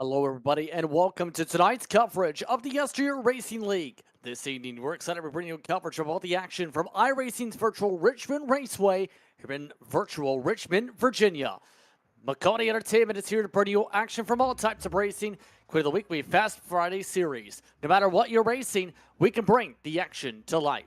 Hello, everybody, and welcome to tonight's coverage of the YesterYear Racing League. This evening, we're excited to bring you coverage of all the action from iRacing's virtual Richmond Raceway here in virtual Richmond, Virginia. Maconi Entertainment is here to bring you action from all types of racing, including the weekly Fast Friday series. No matter what you're racing, we can bring the action to life.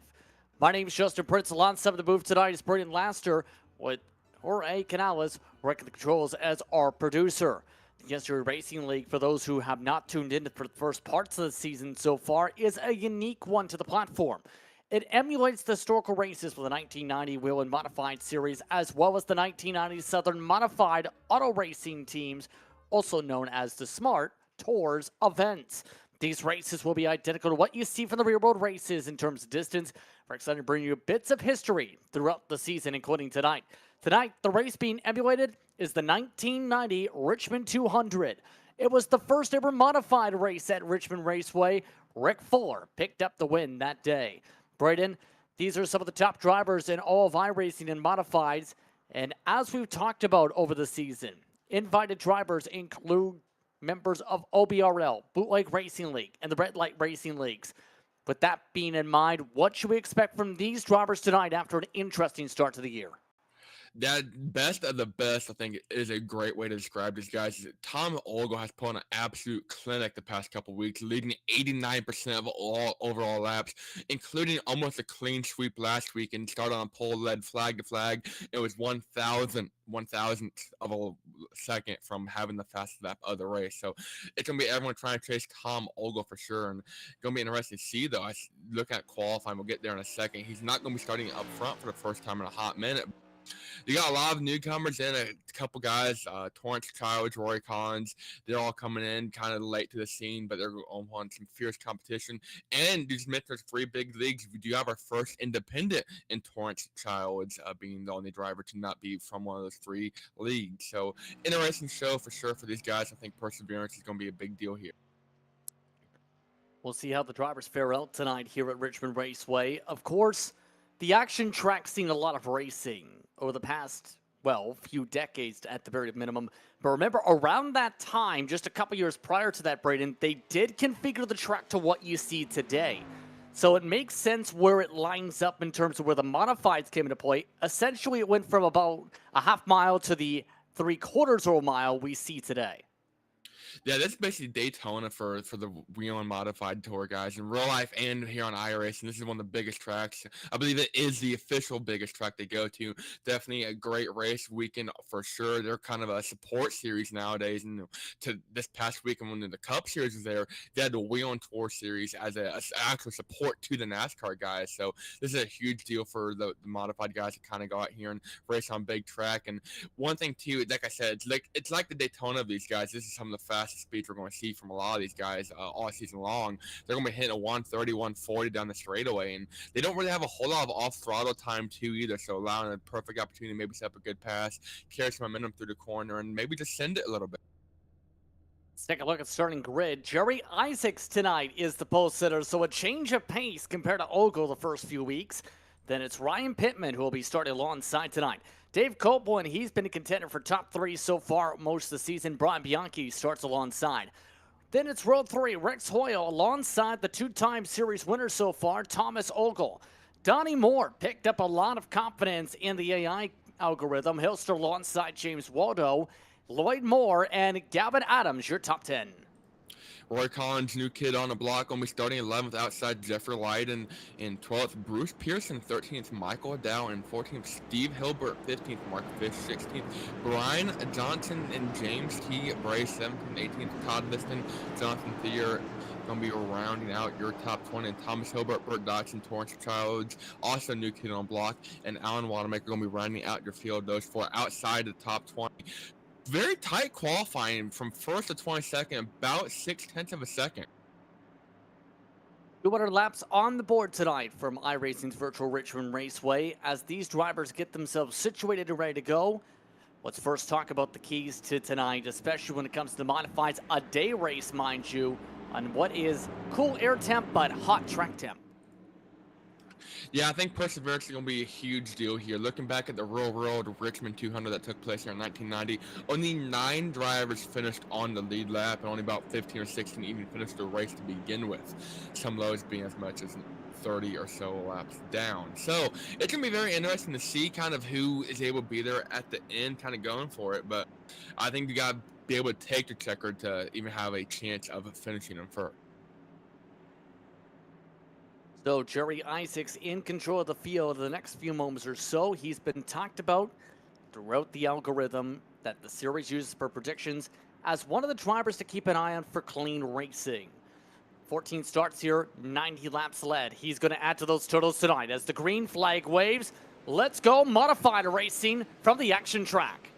My name is Justin Prince. Alongside of the booth tonight is Brendan Laster with Jorge Canales working the controls as our producer. The YesterYear Racing League, for those who have not tuned in for the first parts of the season so far, is a unique one to the platform. It emulates the historical races for the 1990 Whelen Modified Series as well as the 1990 Southern Modified Auto Racing teams, also known as the S.M.A.R.T Tours events. These races will be identical to what you see from the real world races in terms of distance. We're excited to bring you bits of history throughout the season, including tonight. Tonight, the race being emulated is the 1990 Richmond 200. It was the first ever modified race at Richmond Raceway. Rick Fuller picked up the win that day. Braden, these are some of the top drivers in all of iRacing and modifieds. And as we've talked about over the season, invited drivers include members of OBRL, Bootleg Racing League, and the Red Light Racing Leagues. With that being in mind, what should we expect from these drivers tonight after an interesting start to the year? That best of the best, I think, is a great way to describe these guys. Tom Olgo has put on an absolute clinic the past couple of weeks, leading 89% of all overall laps, including almost a clean sweep last week and started on pole, led flag to flag. It was 1,000th of a second from having the fastest lap of the race. So it's going to be everyone trying to chase Tom Olgo for sure. And going to be interesting to see, though. I look at qualifying. We'll get there in a second. He's not going to be starting up front for the first time in a hot minute. You got a lot of newcomers in, a couple guys, Torrance Childs, Rory Collins. They're all coming in kind of late to the scene, but they're on some fierce competition. And these mentioned 3 big leagues. We do have our first independent in Torrance Childs being the only driver to not be from one of those 3 leagues. So interesting show for sure for these guys. I think perseverance is going to be a big deal here. We'll see how the drivers fare out tonight here at Richmond Raceway. Of course, the action track's seen a lot of racing over the past, well, few decades at the very minimum. But remember, around that time, just a couple years prior to that, Braden, they did configure the track to what you see today. So it makes sense where it lines up in terms of where the modifieds came into play. Essentially, it went from about a half mile to the 3/4 of a mile we see today. Yeah, that's basically Daytona for the Whelen Modified Tour guys in real life and here on iRacing. This is one of the biggest tracks. I believe it is the official biggest track they go to. Definitely a great race weekend for sure. They're kind of a support series nowadays. And to this past weekend when the Cup Series was there, they had the Whelen Tour Series as an actual support to the NASCAR guys. So this is a huge deal for the modified guys to kind of go out here and race on big track. And one thing too, like I said, it's like the Daytona of these guys. This is some of the fastest speeds we're going to see from a lot of these guys all season long. They're going to be hitting a 130, 140 down the straightaway, and they don't really have a whole lot of off-throttle time too either, so allowing a perfect opportunity to maybe set up a good pass, carry some momentum through the corner, and maybe just send it a little bit. Let's take a look at starting grid. Jerry Isaacs tonight is the pole sitter, so a change of pace compared to Olgo the first few weeks. Then it's Ryan Pittman who will be starting alongside tonight. Dave Copeland, he's been a contender for top 3 so far most of the season. Brian Bianchi starts alongside. Then it's row 3, Rex Hoyle alongside the 2-time series winner so far, Thomas Ogle. Donnie Moore picked up a lot of confidence in the AI algorithm. He'll start alongside James Waldo, Lloyd Moore, and Gavin Adams, your top 10. Roy Collins, new kid on the block, only starting 11th outside Jeffrey Lyden. In 12th, Bruce Pearson. 13th, Michael Dow. And 14th, Steve Hilbert. 15th, Mark Fish. 16th, Brian Johnson and James T. Bray. 17th, 18th, Todd Liston, Jonathan Thier. Going to be rounding out your top 20. And Thomas Hilbert, Burt Dodson, Torrance Childs, also new kid on block. And Alan Wanamaker going to be rounding out your field. Those 4 outside the top 20. Very tight qualifying from 1st to 22nd, about 0.6 of a second. 200 laps on the board tonight from iRacing's virtual Richmond Raceway as these drivers get themselves situated and ready to go. Let's first talk about the keys to tonight, especially when it comes to the modifieds. A day race, mind you, on what is cool air temp but hot track temp. Yeah, I think perseverance is going to be a huge deal here. Looking back at the real world Richmond 200 that took place here in 1990, only 9 drivers finished on the lead lap, and only about 15 or 16 even finished the race to begin with. Some lows being as much as 30 or so laps down. So it's going to be very interesting to see kind of who is able to be there at the end, kind of going for it. But I think you got to be able to take the checker to even have a chance of finishing them first. So Jerry Isaacs in control of the field the next few moments or so. He's been talked about throughout the algorithm that the series uses for predictions as one of the drivers to keep an eye on for clean racing. 14 starts here, 90 laps led. He's going to add to those totals tonight as the green flag waves. Let's go modified racing from the action track.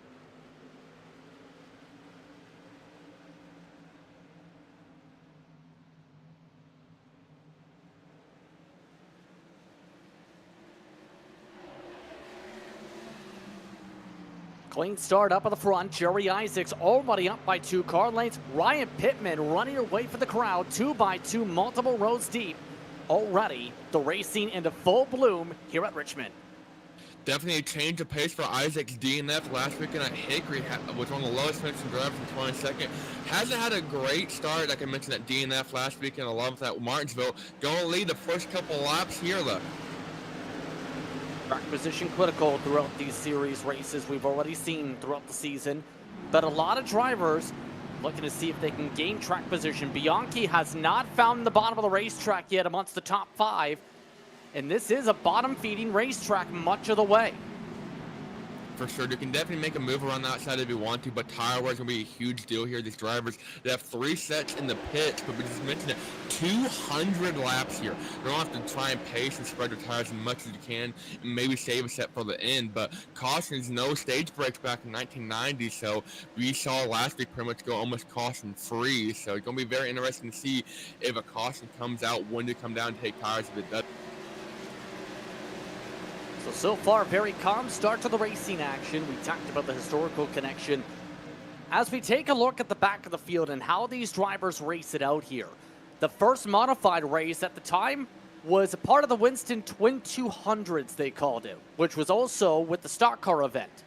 Clean start up at the front. Jerry Isaacs already up by 2 car lengths. Ryan Pittman running away for the crowd, 2 by 2, multiple rows deep. Already the racing into full bloom here at Richmond. Definitely a change of pace for Isaac's DNF last weekend at Hickory, was one of the lowest finishing drivers from 22nd. Hasn't had a great start, like I mentioned, at DNF last weekend, 11th at Martinsville. Going to lead the first couple laps here, though. Track position critical throughout these series races we've already seen throughout the season. But a lot of drivers looking to see if they can gain track position. Bianchi has not found the bottom of the racetrack yet amongst the top 5. And this is a bottom-feeding racetrack much of the way. For sure, you can definitely make a move around the outside if you want to, but tire wear is going to be a huge deal here. These drivers, they have 3 sets in the pits, but we just mentioned it, 200 laps here. You don't have to try and pace and spread your tires as much as you can, and maybe save a set for the end, but cautions, no stage breaks back in 1990, so we saw last week pretty much go almost caution-free, so it's going to be very interesting to see if a caution comes out when you come down and take tires if it does. So far, very calm start to the racing action. We talked about the historical connection. As we take a look at the back of the field and how these drivers race it out here, the first modified race at the time was a part of the Winston Twin 200s, they called it, which was also with the stock car event.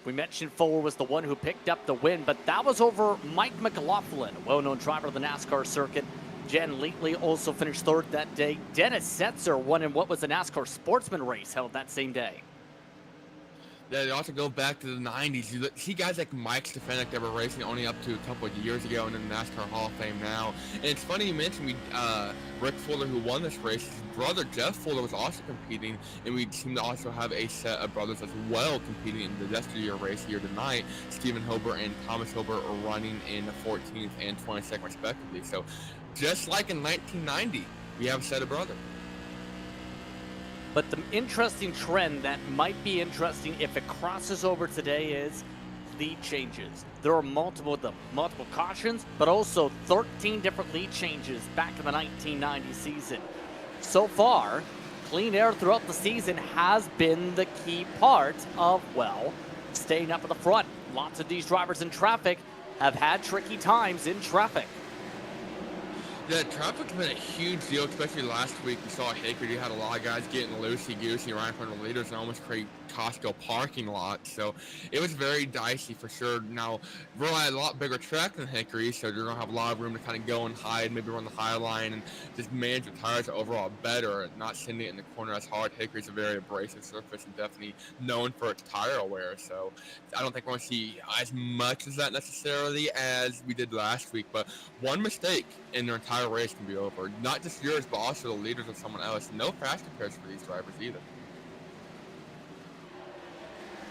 We mentioned Fuller was the one who picked up the win, but that was over Mike McLaughlin, a well-known driver of the NASCAR circuit. Jen Leatley also finished 3rd that day. Dennis Setzer won in what was a NASCAR sportsman race held that same day. Yeah, they also go back to the 90s. You see guys like Mike Stefanik that were racing only up to a couple of years ago and in the NASCAR Hall of Fame now. And it's funny you mentioned Rick Fuller, who won this race. His brother, Jeff Fuller, was also competing, and we seem to also have a set of brothers as well competing in the YesterYear race here tonight. Stephen Hilbert and Thomas Hilbert are running in the 14th and 22nd respectively. So just like in 1990, we have a set of brothers. But the interesting trend that might be interesting if it crosses over today is lead changes. There are multiple of them, multiple cautions, but also 13 different lead changes back in the 1990 season. So far, clean air throughout the season has been the key part of, well, staying up at the front. Lots of these drivers in traffic have had tricky times in traffic. Yeah, traffic's been a huge deal, especially last week. We saw at Hickory, you had a lot of guys getting loosey-goosey right in front of the leaders and almost create Costco parking lot. So it was very dicey for sure. Now, we're on a lot bigger track than Hickory, so you're going to have a lot of room to kind of go and hide, maybe run the high line and just manage your tires overall better and not sending it in the corner as hard. Hickory's a very abrasive surface and definitely known for its tire wear. So I don't think we're going to see as much as that necessarily as we did last week. But one mistake in their entire race can be over. Not just yours, but also the leaders of someone else. No fast repairs for these drivers either.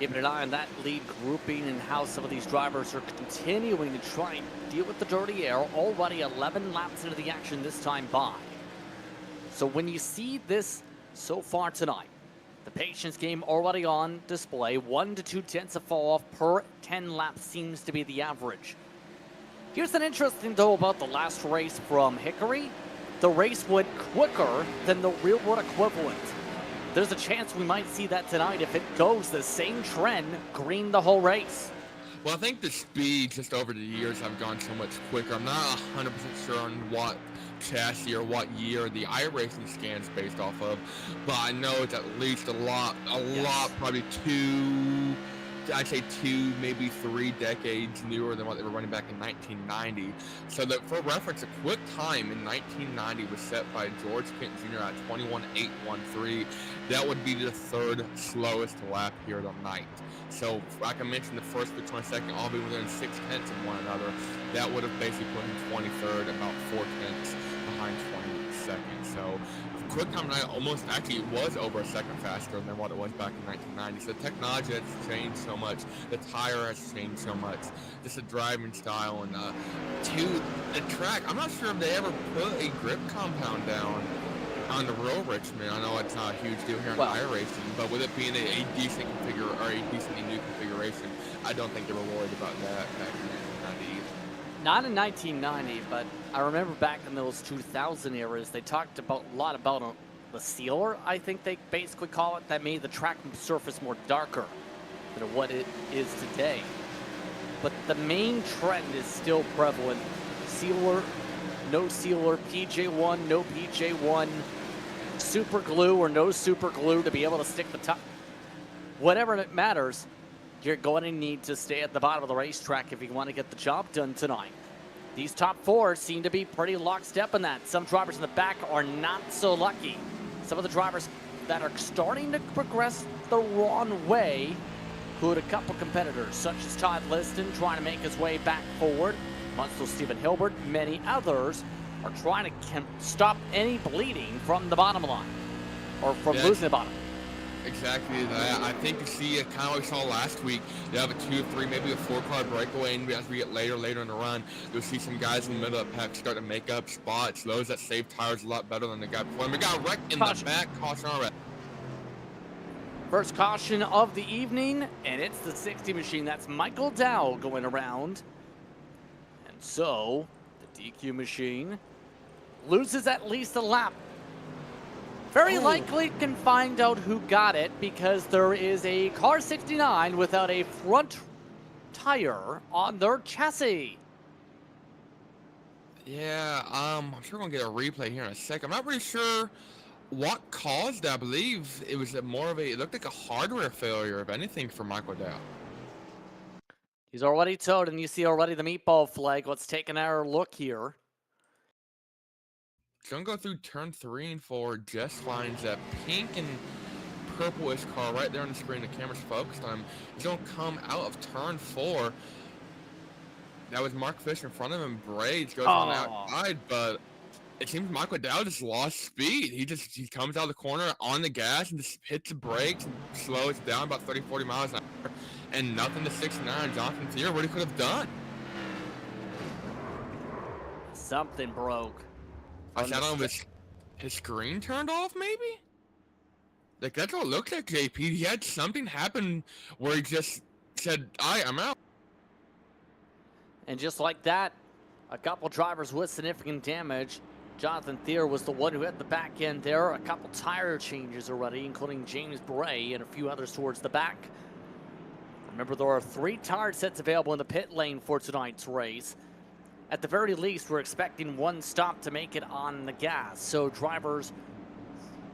Keeping an eye on that lead grouping and how some of these drivers are continuing to try and deal with the dirty air. Already 11 laps into the action this time by. So when you see this so far tonight, the patience game already on display. 1 to 2 tenths of fall off per 10 laps seems to be the average. Here's an interesting though about the last race from Hickory. The race went quicker than the real world equivalent. There's a chance we might see that tonight if it goes the same trend, green the whole race. Well, I think the speed just over the years have gone so much quicker. I'm not 100% sure on what chassis or what year the iRacing scan's based off of, but I know it's at least a lot, probably I'd say 2, maybe 3 decades newer than what they were running back in 1990. So that for reference, a quick time in 1990 was set by George Kent Jr. at 21.813. That would be the 3rd slowest lap here tonight. So, like I mentioned, the first to the 22nd all be within 6 tenths of one another. That would have basically put him 23rd, about 4 tenths behind 22nd. So, quick time tonight almost actually was over a second faster than what it was back in 1990. So, the technology has changed so much. The tire has changed so much. Just the driving style and to the track. I'm not sure if they ever put a grip compound down on the real Richmond. I know it's not a huge deal here in iRacing, but with it being a decent decently new configuration, I don't think they were worried about that back in 1990 either. Not in 1990, but I remember back in those 2000 eras, they talked a lot about the sealer, I think they basically call it, that made the track surface more darker than what it is today. But the main trend is still prevalent. Sealer, no sealer, PJ1, no PJ1, super glue or no super glue to be able to stick the top. Whatever it matters, you're going to need to stay at the bottom of the racetrack if you want to get the job done tonight. These top 4 seem to be pretty lockstep in that. Some drivers in the back are not so lucky. Some of the drivers that are starting to progress the wrong way include a couple competitors, such as Todd Liston trying to make his way back forward. Munstall Stephen Hilbert, many others are trying to stop any bleeding from the bottom line or from losing the bottom. Exactly that. I think you see it kind of like we saw last week. You have a 2, 3, maybe a 4-car breakaway, and as we get later in the run, you'll see some guys in the middle of the pack start to make up spots. Those that save tires a lot better than the guy before. And we got wrecked in the back. Caution already. First caution of the evening, and it's the 60 machine. That's Michael Dow going around. And so, the DQ machine loses at least a lap. Very likely can find out who got it because there is a car 69 without a front tire on their chassis. Yeah, I'm sure we're going to get a replay here in a second. I'm not really sure what caused that. I believe it was it looked like a hardware failure, if anything, for Michael Dow. He's already towed, and you see already the meatball flag. Let's take our look here. It's going to go through turn 3 and 4. Just finds that pink and purplish car right there on the screen. The camera's focused on him. He's going to come out of turn 4. That was Mark Fisher in front of him. Braids goes on the outside, but it seems Michael Dow just lost speed. He comes out of the corner on the gas and just hits the brakes and slows down about 30, 40 miles an hour. And nothing the 69 Jonathan Thier really could have done. Something broke. I said on his screen turned off, maybe? Like, that's what it looked like, JP. He had something happen where he just said, I'm out. And just like that, a couple drivers with significant damage. Jonathan Thier was the one who had the back end there. A couple tire changes already, including James Bray and a few others towards the back. Remember, there are 3 tire sets available in the pit lane for tonight's race. At the very least, we're expecting 1 stop to make it on the gas. So drivers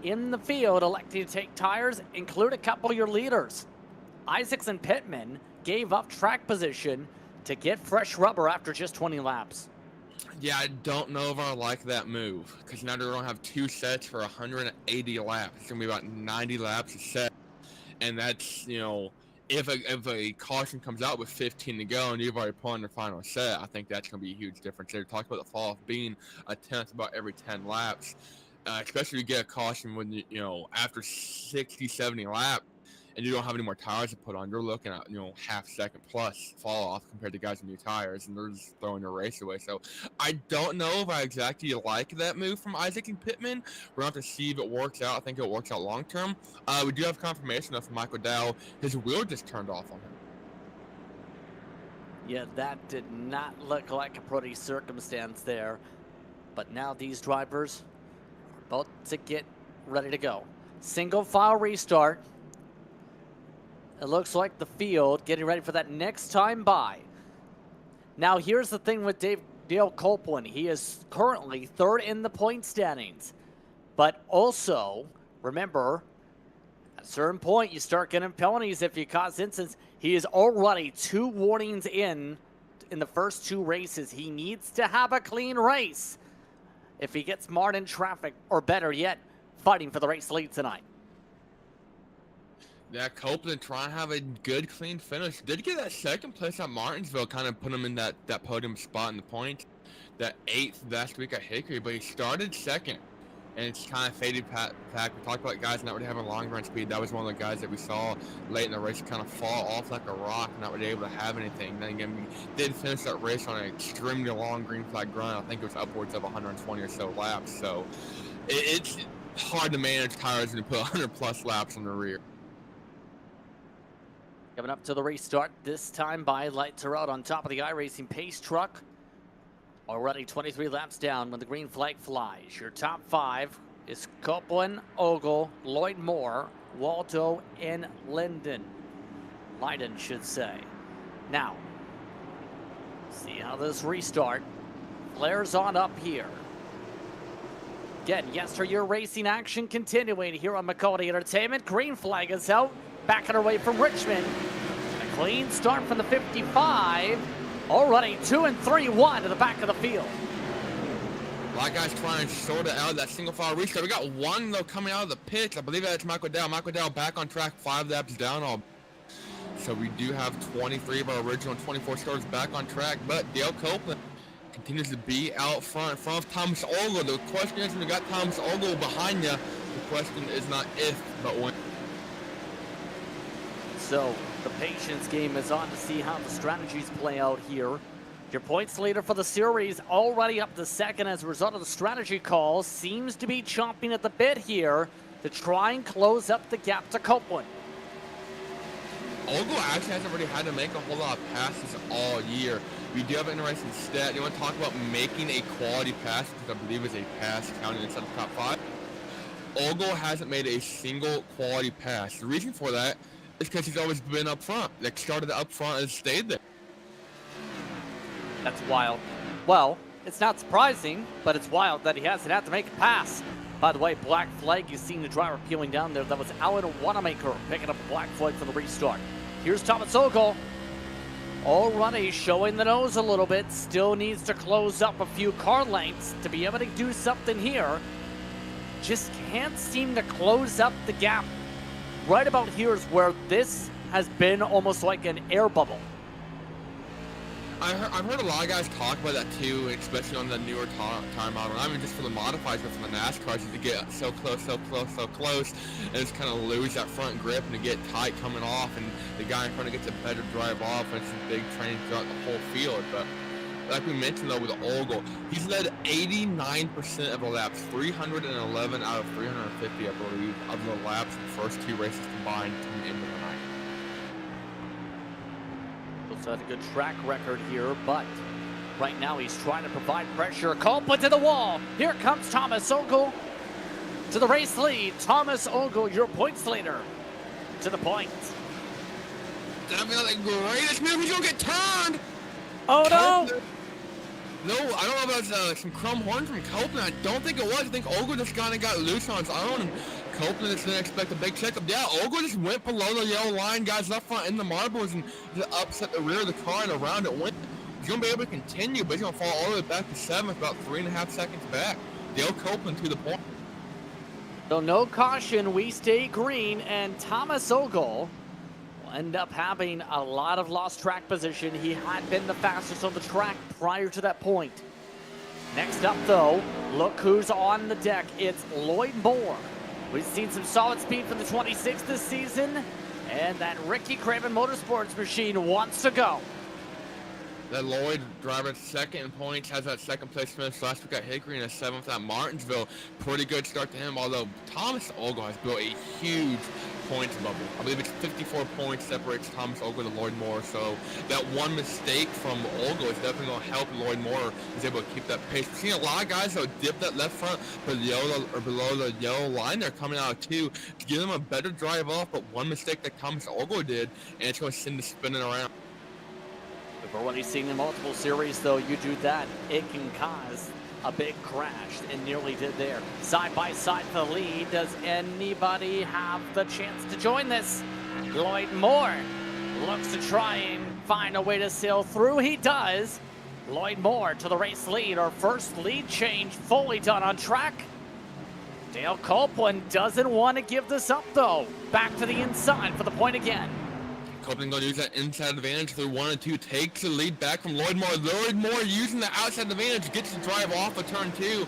in the field electing to take tires include a couple of your leaders. Isaacs and Pittman gave up track position to get fresh rubber after just 20 laps. Yeah, I don't know if I like that move, because now they're going to have 2 sets for 180 laps. It's going to be about 90 laps a set. And that's, if a caution comes out with 15 to go and you've already put on the final set, I think that's going to be a huge difference. They talked about the fall off being a tenth about every 10 laps, especially if you get a caution when, after 60, 70 laps, and you don't have any more tires to put on. You're looking at, half second plus fall off compared to guys with new tires, and they're just throwing their race away. So I don't know if I exactly like that move from Isaac and Pittman. We're going to have to see if it works out. I think it works out long term. We do have confirmation of Michael Dow. His wheel just turned off on him. Yeah, that did not look like a pretty circumstance there. But now these drivers are about to get ready to go. Single file restart. It looks like the field getting ready for that next time by. Now, here's the thing with Dale Copeland. He is currently third in the point standings. But also, remember, at a certain point, you start getting penalties if you cause incidents. He is already 2 warnings in the first 2 races. He needs to have a clean race if he gets marred in traffic, or better yet, fighting for the race lead tonight. Yeah, Copeland trying to have a good, clean finish. Did get that second place at Martinsville, kind of put him in that podium spot in the points. That 8th last week at Hickory, but he started second. And it's kind of faded back. We talked about guys not really having long run speed. That was one of the guys that we saw late in the race kind of fall off like a rock, not really able to have anything. Then again, we did finish that race on an extremely long green flag run. I think it was upwards of 120 or so laps. So it's hard to manage tires and put 100 plus laps in the rear. Coming up to the restart, this time by lights are out on top of the iRacing pace truck. Already 23 laps down when the green flag flies. Your top 5 is Copeland, Ogle, Lloyd Moore, Waldo, and Leiden, should say. Now, see how this restart flares on up here. Again, YesterYear Racing action continuing here on Maconi Entertainment. Green flag is out, backing away from Richmond. A clean start from the 55. Already 2 and 3 1 to the back of the field. A lot of guys trying to sort it out, that single file restart. We got one, though, coming out of the pits. I believe that's Michael Dowd. Michael Dowd back on track, 5 laps down. So we do have 23 of our original 24 starters back on track. But Dale Copeland continues to be out front of Thomas Ogle. The question is, when you got Thomas Ogle behind you, the question is not if, but when. So the patience game is on to see how the strategies play out here. Your points leader for the series already up to second as a result of the strategy calls. Seems to be chomping at the bit here to try and close up the gap to Copeland. Ogle actually hasn't really had to make a whole lot of passes all year. We do have an interesting stat. You want to talk about making a quality pass, which I believe is a pass counting inside the top 5. Ogle hasn't made a single quality pass. The reason for that is because he's always been up front. Like, started up front and stayed there. That's wild. Well, it's not surprising, but it's wild that he hasn't had to make a pass. By the way, black flag, you've seen the driver peeling down there. That was Alan Wanamaker picking up a black flag for the restart. Here's Thomas Ogle. Already showing the nose a little bit. Still needs to close up a few car lengths to be able to do something here. Just can't seem to close up the gap. Right about here is where this has been almost like an air bubble. I've heard a lot of guys talk about that too, especially on the newer tire model. I mean, just for the modifieds, but from the NASCARs, to get so close, and just kind of lose that front grip and to get tight coming off, and the guy in front of gets a better drive off, and it's a big training throughout the whole field. But like we mentioned though, with Ogle, he's led 89% of the laps, 311 out of 350, I believe, of the laps in the first 2 races combined to the end of the night. Also had a good track record here, but right now he's trying to provide pressure. Copeland to the wall. Here comes Thomas Ogle to the race lead. Thomas Ogle, your points leader, to the point. Definitely the greatest move. He's gonna get turned. Oh no! No, I don't know if that's some chrome horn from Copeland. I don't think it was. I think Ogle just kind of got loose on his own. And Copeland just didn't expect a big checkup. Yeah, Ogle just went below the yellow line. Guys left front in the marbles and just upset the rear of the car and around it went. He's going to be able to continue, but he's going to fall all the way back to 7th, about 3.5 seconds back. Dale Copeland to the point. So no caution. We stay green, and Thomas Ogle will end up having a lot of lost track position. He had been the fastest on the track prior to that point. Next up, though, look who's on the deck. It's Lloyd Moore. We've seen some solid speed from the 26 this season, and that Ricky Craven Motorsports machine wants to go. That Lloyd driver second in points, has that second place finish last week at Hickory and a 7th at Martinsville. Pretty good start to him, although Thomas Olgo has built a huge points bubble. I believe it's 54 points separates Thomas Olgo to Lloyd Moore, so that one mistake from Olgo is definitely going to help Lloyd Moore is able to keep that pace. We've seen a lot of guys that dip that left front below the yellow line. They're coming out of two to give them a better drive off, but one mistake that Thomas Olgo did, and it's going to send the spinning around. We've already seen in multiple series, though, you do that, it can cause a big crash, and nearly did there. Side by side for the lead. Does anybody have the chance to join this? Lloyd Moore looks to try and find a way to sail through. He does. Lloyd Moore to the race lead. Our first lead change fully done on track. Dale Copeland doesn't want to give this up, though. Back to the inside for the point again. Copeland going to use that inside advantage through 1 and 2, takes the lead back from Lloyd Moore. Lloyd Moore using the outside advantage, gets the drive off of turn 2.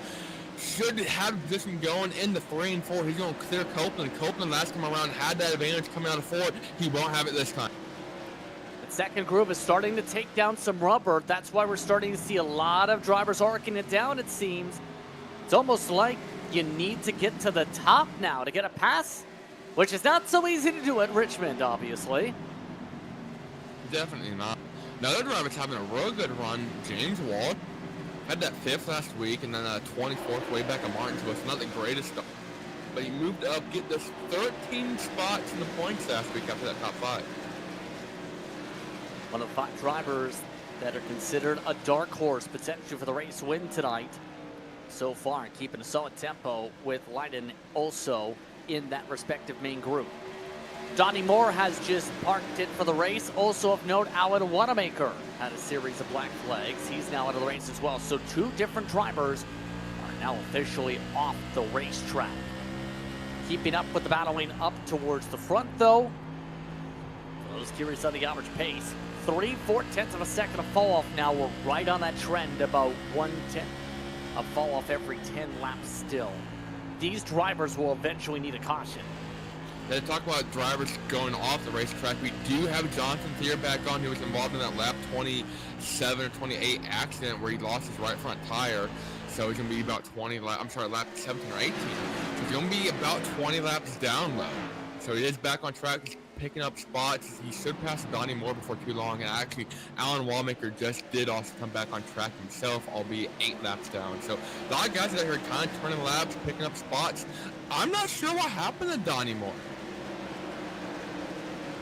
Should have this one going into 3 and 4. He's going to clear Copeland. Copeland last time around had that advantage coming out of 4. He won't have it this time. The second group is starting to take down some rubber. That's why we're starting to see a lot of drivers arcing it down, it seems. It's almost like you need to get to the top now to get a pass, which is not so easy to do at Richmond, obviously. Definitely not. Another driver's having a real good run, James Wald. Had that 5th last week and then 24th way back at Martinsville. It's not the greatest stuff, but he moved up, get this 13 spots in the points last week after that top 5. One of the 5 drivers that are considered a dark horse potentially for the race win tonight. So far, keeping a solid tempo with Leiden also in that respective main group. Donnie Moore has just parked it for the race. Also of note, Alan Wanamaker had a series of black flags. He's now out of the race as well. So 2 different drivers are now officially off the racetrack. Keeping up with the battling up towards the front, though. For those curious on the average pace, 3/4 of a second of fall off now. We're right on that trend, about 1/10 of fall off every 10 laps still. These drivers will eventually need a caution. They talk about drivers going off the racetrack. We do have Jonathan Thier back on. He was involved in that lap 27 or 28 accident where he lost his right front tire. So he's going to be about lap 17 or 18. So he's going to be about 20 laps down low. So he is back on track. He's picking up spots. He should pass Donnie Moore before too long. And actually, Alan Wallmaker just did also come back on track himself, albeit 8 laps down. So a lot of guys out here kind of turning laps, picking up spots. I'm not sure what happened to Donnie Moore.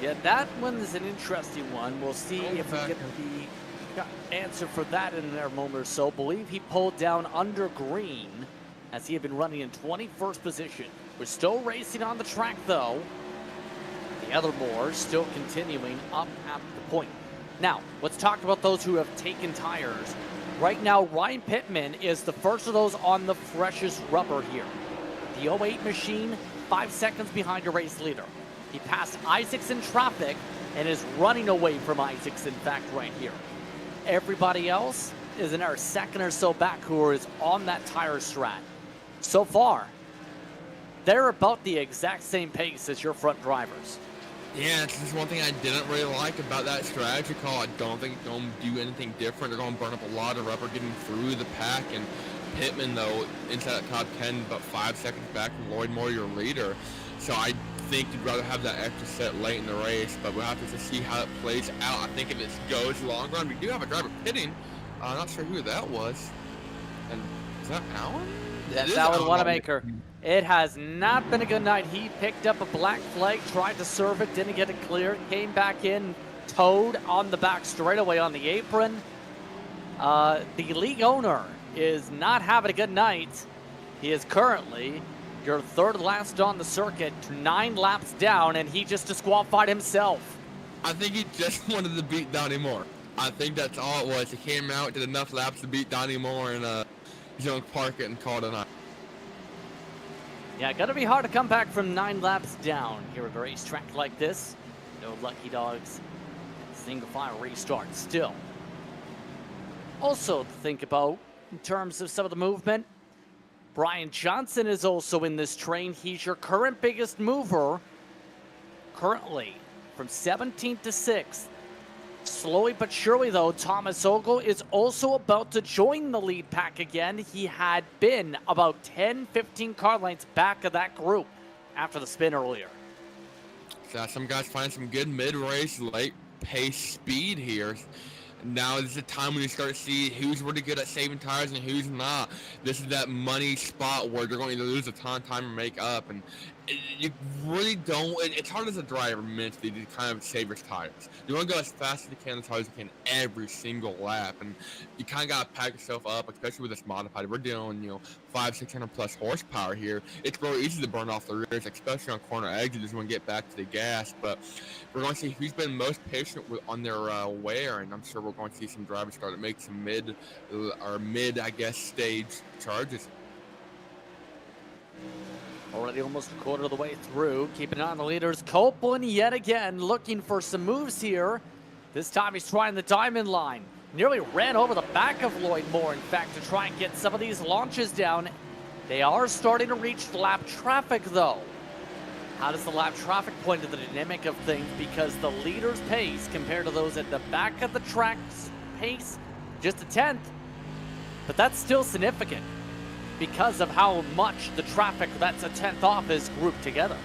Yeah, that one is an interesting one. We'll see if we get the answer for that in a moment or so. Believe he pulled down under green as he had been running in 21st position. We're still racing on the track, though. The other Moore still continuing up at the point. Now, let's talk about those who have taken tires. Right now, Ryan Pittman is the first of those on the freshest rubber here. The 08 machine, 5 seconds behind your race leader. He passed Isaacs in traffic and is running away from Isaacs, in fact, right here. Everybody else is in our second or so back who is on that tire strat. So far, they're about the exact same pace as your front drivers. Yeah, it's just one thing I didn't really like about that strategy call. I don't think it's going to do anything different. They're going to burn up a lot of rubber getting through the pack. And Pittman, though, inside that top 10, about 5 seconds back from Lloyd Moore, your leader. So I think you'd rather have that extra set late in the race, but we'll have to just see how it plays out. I think if it goes long run, we do have a driver pitting. I'm not sure who that was. And is that Alan? That's Alan Wanamaker. It has not been a good night. He picked up a black flag, tried to serve it, didn't get it clear, came back in, towed on the back straightaway on the apron. The league owner is not having a good night. He is currently your 3rd last on the circuit, 9 laps down, and he just disqualified himself. I think he just wanted to beat Donnie Moore. I think that's all it was. He came out, did enough laps to beat Donnie Moore, and he's going to park it and call it a night. Yeah, gonna be hard to come back from 9 laps down here at a racetrack like this. No lucky dogs. Single file restart still. Also to think about in terms of some of the movement, Brian Johnson is also in this train. He's your current biggest mover. Currently from 17th to 6th. Slowly but surely, though, Thomas Ogle is also about to join the lead pack again. He had been about 10, 15 car lengths back of that group after the spin earlier. So some guys find some good mid-race, late-pace speed here. Now is the time when you start to see who's really good at saving tires and who's not. This is that money spot where they're going to lose a ton of time or make up, and you really don't. It's hard as a driver mentally to kind of save your tires. You want to go as fast as you can, as hard as you can every single lap, and you kind of got to pack yourself up, especially with this modified. We're dealing, 500-600 plus horsepower here. It's really easy to burn off the rears, especially on corner exits when you get back to the gas. But we're going to see who's been most patient on their wear, and I'm sure we're going to see some drivers start to make some mid, I guess, stage charges. Already almost a quarter of the way through. Keeping an eye on the leaders. Copeland yet again looking for some moves here. This time he's trying the diamond line. Nearly ran over the back of Lloyd Moore, in fact, to try and get some of these launches down. They are starting to reach lap traffic, though. How does the lap traffic point to the dynamic of things? Because the leader's pace compared to those at the back of the track's pace, just a tenth. But that's still significant because of how much the traffic that's a tenth off is grouped together.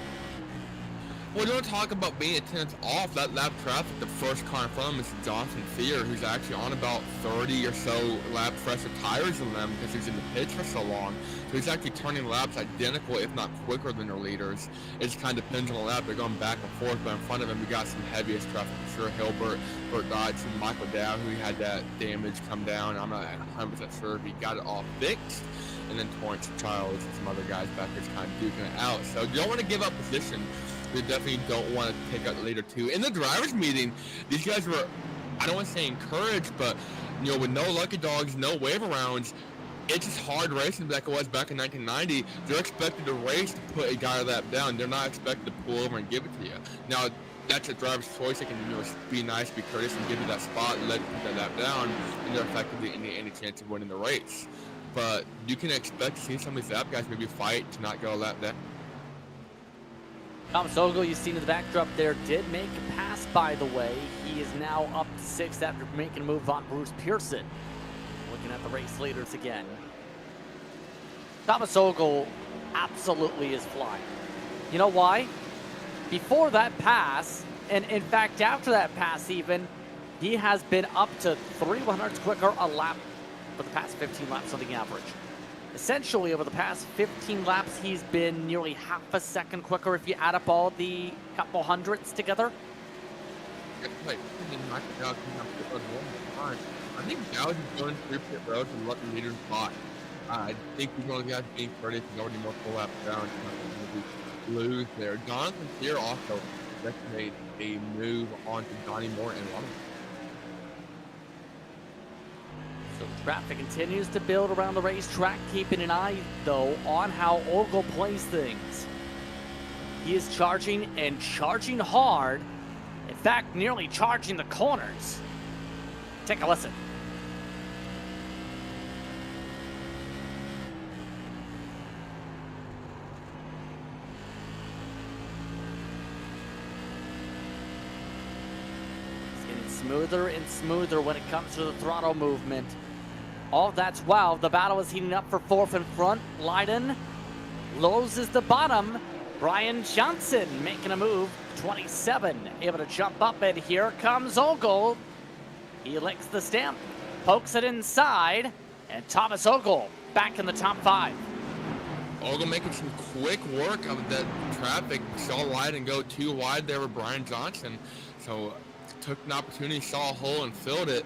Well, don't talk about being a tenth off that lap traffic. The first car in front of him is Johnson Fear, who's actually on about 30 or so lap fresher tires than them because he's in the pits for so long. So he's actually turning laps identical, if not quicker than their leaders. It just kind of depends on the lap. They're going back and forth, but in front of him, we got some heaviest traffic for sure. Hilbert, Burt Dodson, Michael Dow, who had that damage come down. I'm not 100% sure if he got it all fixed. And then Torrance Childs and some other guys back there kind of duking it out. So you don't want to give up position. You definitely don't want to take out the leader too. In the drivers' meeting, these guys were, I don't want to say encouraged, but with no lucky dogs, no waiver rounds, it's just hard racing like it was back in 1990. They're expected to race to put a guy lap down. They're not expected to pull over and give it to you. Now, that's a driver's choice. They can be nice, be courteous, and give you that spot and let you put that lap down, and they're effectively any chance of winning the race. But you can expect to see some of these lap guys maybe fight to not go a lap down. Thomas Ogle, you've seen in the backdrop there, did make a pass, by the way. He is now up to 6th after making a move on Bruce Pearson. Looking at the race leaders again. Thomas Ogle absolutely is flying. You know why? Before that pass, and in fact after that pass even, he has been up to 3/100ths quicker a lap for the past 15 laps on the average. Essentially, over the past 15 laps, he's been nearly half a second quicker if you add up all the couple hundredths together. I think Dow is going through pit road and let the leaders by. I think he's one of the guys being courteous. He's already more full laps down. Lose there. Jonathan Thier also made a move onto Donnie Moore and Lonnie. So traffic continues to build around the racetrack, keeping an eye, though, on how Ogle plays things. He is charging and charging hard. In fact, nearly charging the corners. Take a listen. It's getting smoother and smoother when it comes to the throttle movement. All that's while the battle is heating up for 4th in front. Leiden loses the bottom. Brian Johnson making a move. 27, able to jump up, and here comes Ogle. He licks the stamp, pokes it inside, and Thomas Ogle back in the top 5. Ogle making some quick work of that traffic. Saw Leiden go too wide there with Brian Johnson. So took an opportunity, saw a hole and filled it.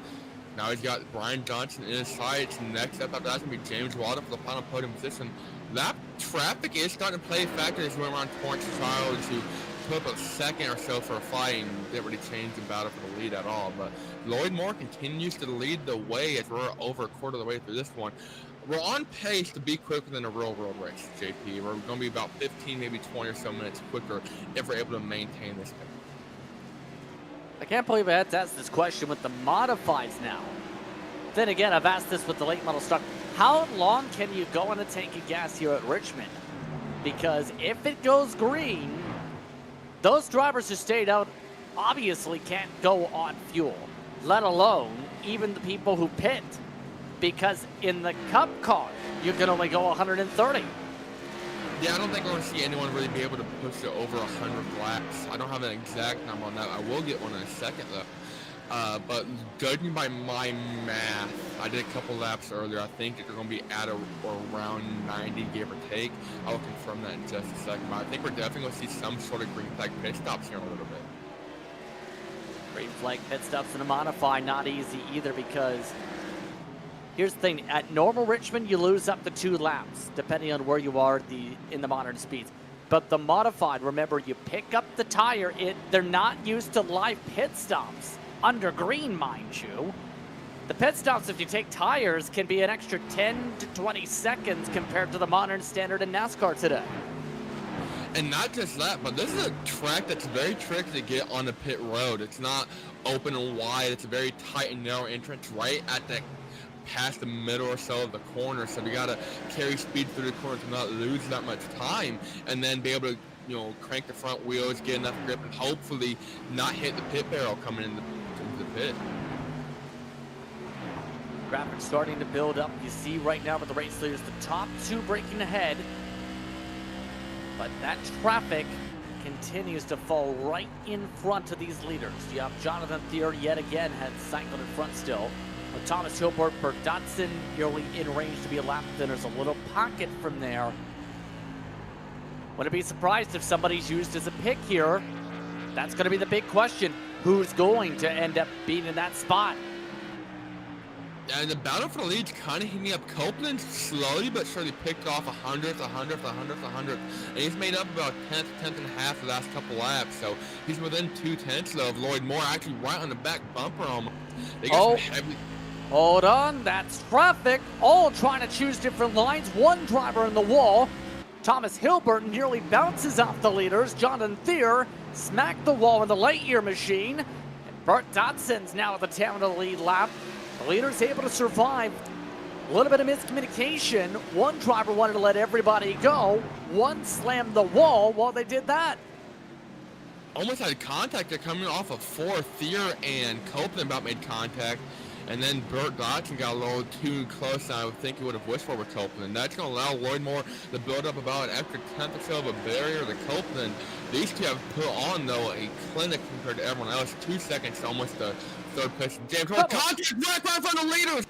Now he's got Brian Johnson in his sights. Next up after that's going to be James Water for the final podium position. That traffic is starting to play a factor as we went around Torrance Childs, who put up a second or so for a fight and didn't really change the battle for the lead at all. But Lloyd Moore continues to lead the way as we're over a quarter of the way through this one. We're on pace to be quicker than a real world race, JP. We're going to be about 15, maybe 20 or so minutes quicker if we're able to maintain this pace. I can't believe I had to ask this question with the modifieds now. Then again, I've asked this with the late model stock. How long can you go on a tank of gas here at Richmond? Because if it goes green, those drivers who stayed out obviously can't go on fuel. let alone even the people who pit. Because in the Cup car, you can only go 130. Yeah, I don't think we're going to see anyone really be able to push it over 100 laps. I don't have an exact number on that. I will get one in a second, though. But judging by my math, I did a couple laps earlier. I think they're going to be at or around 90, give or take. I will confirm that in just a second. But I think we're definitely going to see some sort of green flag pit stops here in a little bit. Green flag pit stops in a modified, not easy either, because here's the thing. At normal Richmond, you lose up to 2 laps, depending on where you are in the modern speeds. But the modified, remember, you pick up the tire. They're not used to live pit stops. Under green, mind you. The pit stops, if you take tires, can be an extra 10 to 20 seconds compared to the modern standard in NASCAR today. And not just that, but this is a track that's very tricky to get on the pit road. It's not open and wide. It's a very tight and narrow entrance right at the past the middle or so of the corner. So we got to carry speed through the corner to not lose that much time, and then be able to, crank the front wheels, get enough grip, and hopefully not hit the pit barrel coming into the pit. Traffic starting to build up. You see right now with the race leaders, the top 2 breaking ahead. But that traffic continues to fall right in front of these leaders. You have Jonathan Thier yet again had cycled in front still. With Thomas Hilbert, Bert Dotson nearly in range to be a lap. Then there's a little pocket from there. Wouldn't be surprised if somebody's used as a pick here. That's going to be the big question. Who's going to end up being in that spot? And the battle for the lead's kind of heating up. Copeland slowly but surely picked off 100th, 100th, 100th, 100th. And he's made up about 10th and a half the last couple laps. So he's within 2/10 though of Lloyd Moore, actually right on the back bumper almost. They got some heavy... Hold on, that's traffic. All trying to choose different lines. One driver in the wall. Thomas Hilbert nearly bounces off the leaders. Jonathan Thier smacked the wall in the YesterYear machine. And Bert Dotson's now at the tail end of the lead lap. The leader's able to survive. A little bit of miscommunication. One driver wanted to let everybody go. One slammed the wall while they did that. Almost had contact. They're coming off of 4. Thier and Copeland about made contact. And then Bert Dotson got a little too close. I would think he would have wished for with Copeland. That's going to allow Lloyd Moore to build up about an extra 10th or so of a barrier to Copeland. These two have put on, though, a clinic compared to everyone else. 2 seconds to almost the third position. James, contact right from the leaders.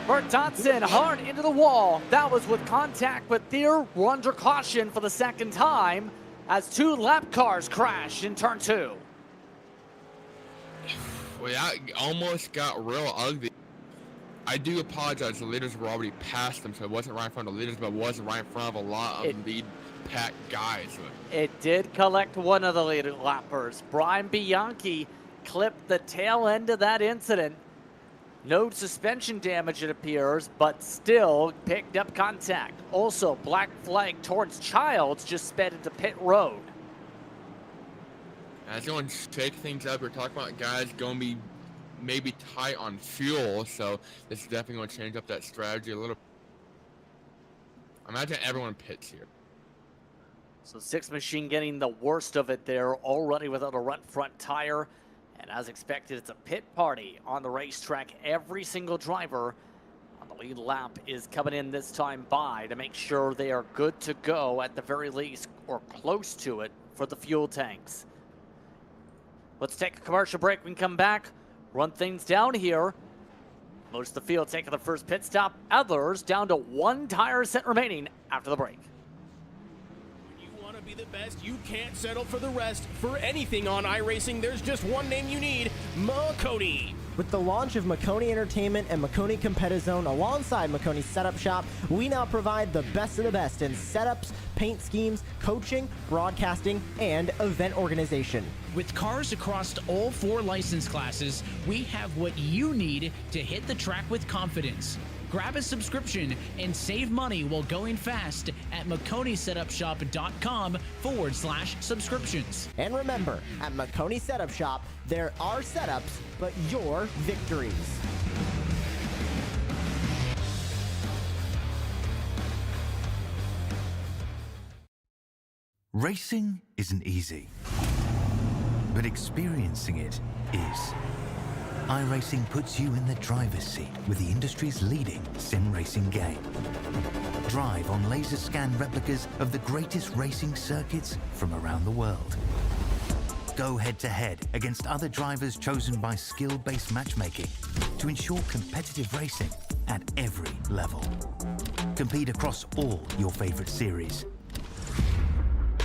Bert Dotson hard into the wall. That was with contact with Thier. We're under caution for the second time as 2 lap cars crash in turn 2. Well, that almost got real ugly. I do apologize. The leaders were already past them, so it wasn't right in front of the leaders, but it was right in front of a lot of lead-packed guys. It did collect one of the lead lappers. Brian Bianchi clipped the tail end of that incident. No suspension damage, it appears, but still picked up contact. Also, black flag towards Childs just sped into pit road. That's going to shake things up. We're talking about guys going to be maybe tight on fuel, so this is definitely going to change up that strategy a little. Imagine everyone pits here. So 6 machine getting the worst of it there already without a front tire. And as expected, it's a pit party on the racetrack. Every single driver on the lead lap is coming in this time by to make sure they are good to go at the very least or close to it for the fuel tanks. Let's take a commercial break. We can come back, run things down here. Most of the field taking the first pit stop. Others down to 1 tire set remaining after the break. When you want to be the best, you can't settle for the rest. For anything on iRacing, there's just one name you need, Maconi. With the launch of Maconi Entertainment and Maconi Competizone alongside Maconi Setup Shop, we now provide the best of the best in setups, paint schemes, coaching, broadcasting, and event organization. With cars across all 4 license classes, we have what you need to hit the track with confidence. Grab a subscription and save money while going fast at MaconiSetupShop.com/subscriptions. And remember, at Maconi Setup Shop, there are setups, but your victories. Racing isn't easy, but experiencing it is. iRacing puts you in the driver's seat with the industry's leading sim racing game. Drive on laser scan replicas of the greatest racing circuits from around the world. Go head-to-head against other drivers chosen by skill-based matchmaking to ensure competitive racing at every level. Compete across all your favorite series.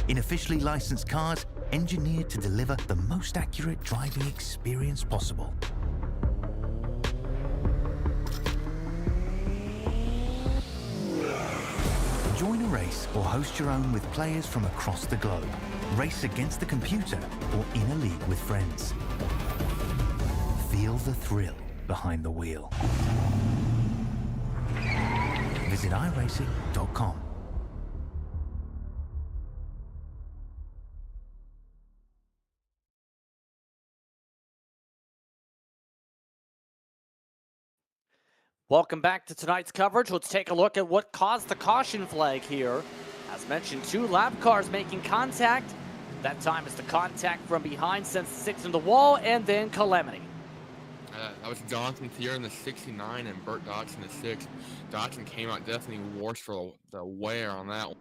In officially licensed cars, engineered to deliver the most accurate driving experience possible. Join a race or host your own with players from across the globe. Race against the computer or in a league with friends. Feel the thrill behind the wheel. Visit iRacing.com. Welcome back to tonight's coverage. Let's take a look at what caused the caution flag here. As mentioned, 2 lap cars making contact. That time it's the contact from behind, sends the 6 in the wall, and then calamity. That was Jonathan Thier in the 69 and Burt Dodson in the 6. Dodson came out definitely worse for the wear on that one.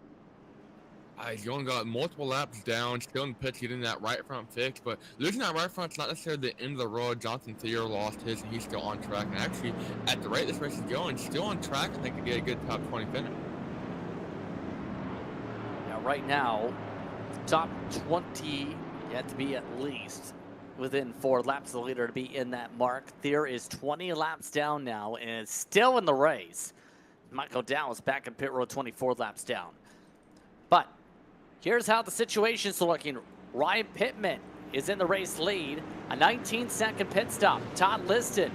He's going to go multiple laps down, still in the pits, getting that right front fixed, but losing that right front's not necessarily the end of the road. Jonathan Thier lost his, and he's still on track. And actually, at the rate this race is going, still on track, I think, to get a good top 20 finish. Now, right now, top 20 yet to be at least within 4 laps of the leader to be in that mark. Thier is 20 laps down now and is still in the race. Michael Dow is back in pit road, 24 laps down. But here's how the situation's looking. Ryan Pittman is in the race lead. A 19-second pit stop. Todd Liston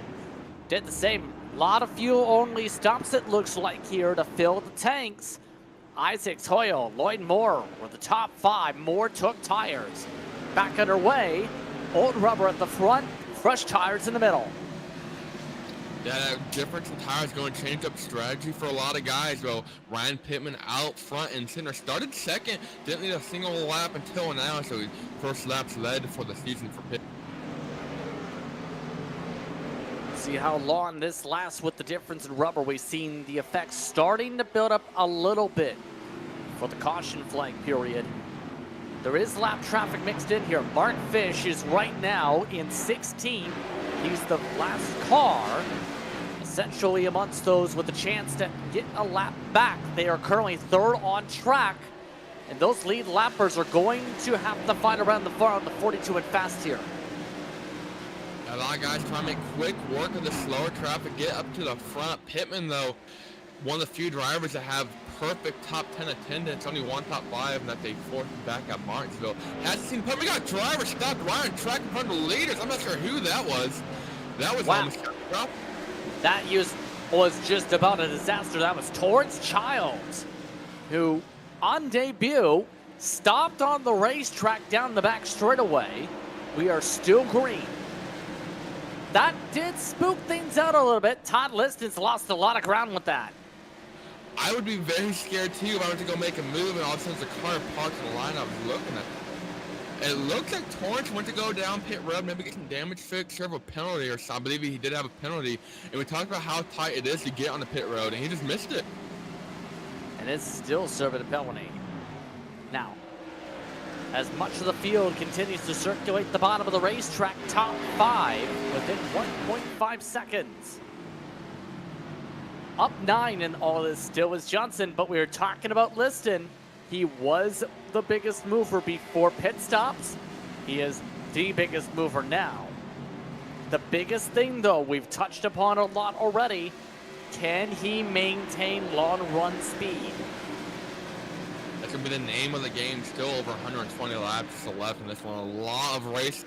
did the same. A lot of fuel-only stops, it looks like, here to fill the tanks. Isaacs, Hoyle, Lloyd Moore were the top 5. Moore took tires. Back underway. Old rubber at the front. Fresh tires in the middle. Yeah, that difference in tires going to change up strategy for a lot of guys. Well, Ryan Pittman out front and center started second, didn't need a single lap until now, so his first lap's led for the season for Pittman. See how long this lasts with the difference in rubber. We've seen the effects starting to build up a little bit for the caution flag period. There is lap traffic mixed in here. Mark Fish is right now in 16th. He's the last car, essentially amongst those with a chance to get a lap back. They are currently 3rd on track, and those lead lappers are going to have to fight around the far on the 42 and fast here. A lot of guys trying to make quick work of the slower traffic, get up to the front. Pittman, though, one of the few drivers that have perfect top 10 attendance, only 1 top 5, and that they forced back at Martinsville. Hasn't seen Pittman. We got a driver stopped right on track in front of the leaders. I'm not sure who that was. That was wow. Almost rough. That was just about a disaster. That was Torrance Childs, who on debut stopped on the racetrack down the back straightaway. We are still green. That did spook things out a little bit. Todd Liston's lost a lot of ground with that. I would be very scared too if I were to go make a move and all of a sudden the car parked in the line I was looking at. It looked like Torrance went to go down pit road, maybe get some damage fixed, serve a penalty or something. I believe he did have a penalty. And we talked about how tight it is to get on the pit road, and he just missed it. And it's still serving a penalty. Now, as much of the field continues to circulate the bottom of the racetrack, top 5 within 1.5 seconds. Up 9 in all this still is Johnson, but we were talking about Liston. He was the biggest mover before pit stops. He is the biggest mover now. The biggest thing, though, we've touched upon a lot already. Can he maintain long run speed? That's going to be the name of the game. Still over 120 laps left in this one. A lot of race.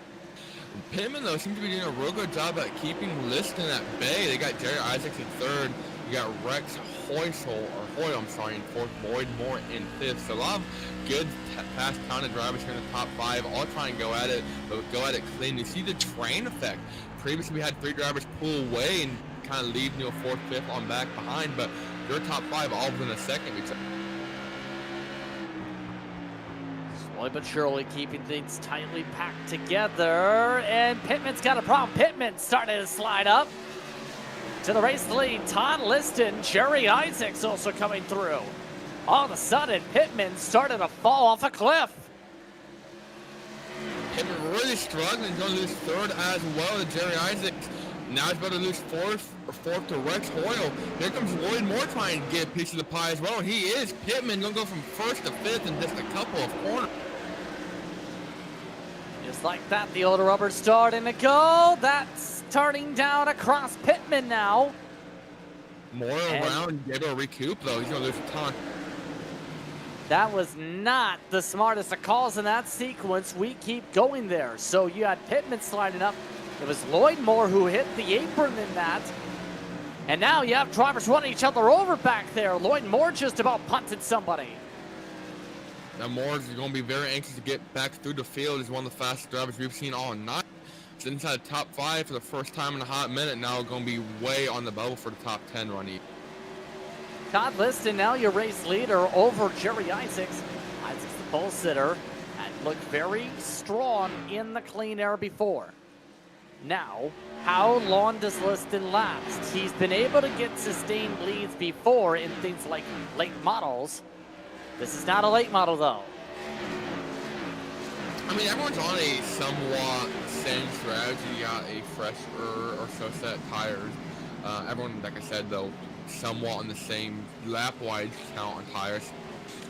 Pittman, though, seems to be doing a real good job at keeping Liston at bay. They got Jerry Isaacs in 3rd. You got Rex Hoyle in 4th. Lloyd Moore in 5th. So a lot of good fast talented drivers here in the top 5. All try and go at it, but go at it clean. You see the train effect. Previously, we had 3 drivers pull away and kind of leave 4th, 5th on back behind, but your top 5 all within a second. Slowly but surely keeping things tightly packed together. And Pittman's got a problem. Pittman starting to slide up to the race lead. Todd Liston, Jerry Isaacs also coming through. All of a sudden, Pittman started to fall off a cliff. Pittman really struggling. He's going to lose third as well to Jerry Isaacs. Now he's about to lose fourth to Rex Hoyle. Here comes Lloyd Moore trying to get a piece of the pie as well. And he is. Pittman going to go from first to fifth in just a couple of corners. Just like that, the older rubber starting to go. That's turning down across Pittman now. Moore around, able to recoup though. He's going to lose a ton. That was not the smartest of calls in that sequence. We keep going there. So you had Pittman sliding up. It was Lloyd Moore who hit the apron in that. And now you have drivers running each other over back there. Lloyd Moore just about punted somebody. Now Moore is going to be very anxious to get back through the field. He's one of the fastest drivers we've seen all night. He's inside the top 5 for the first time in a hot minute. Now going to be way on the bubble for the top 10 run. Todd Liston, now your race leader over Jerry Isaacs. Isaacs the pole sitter and looked very strong in the clean air before. Now, how long does Liston last? He's been able to get sustained leads before in things like late models. This is not a late model, though. I mean, everyone's on a somewhat same strategy. You got a fresher or so set tires. Everyone, like I said, though, somewhat on the same lap-wide count on tires.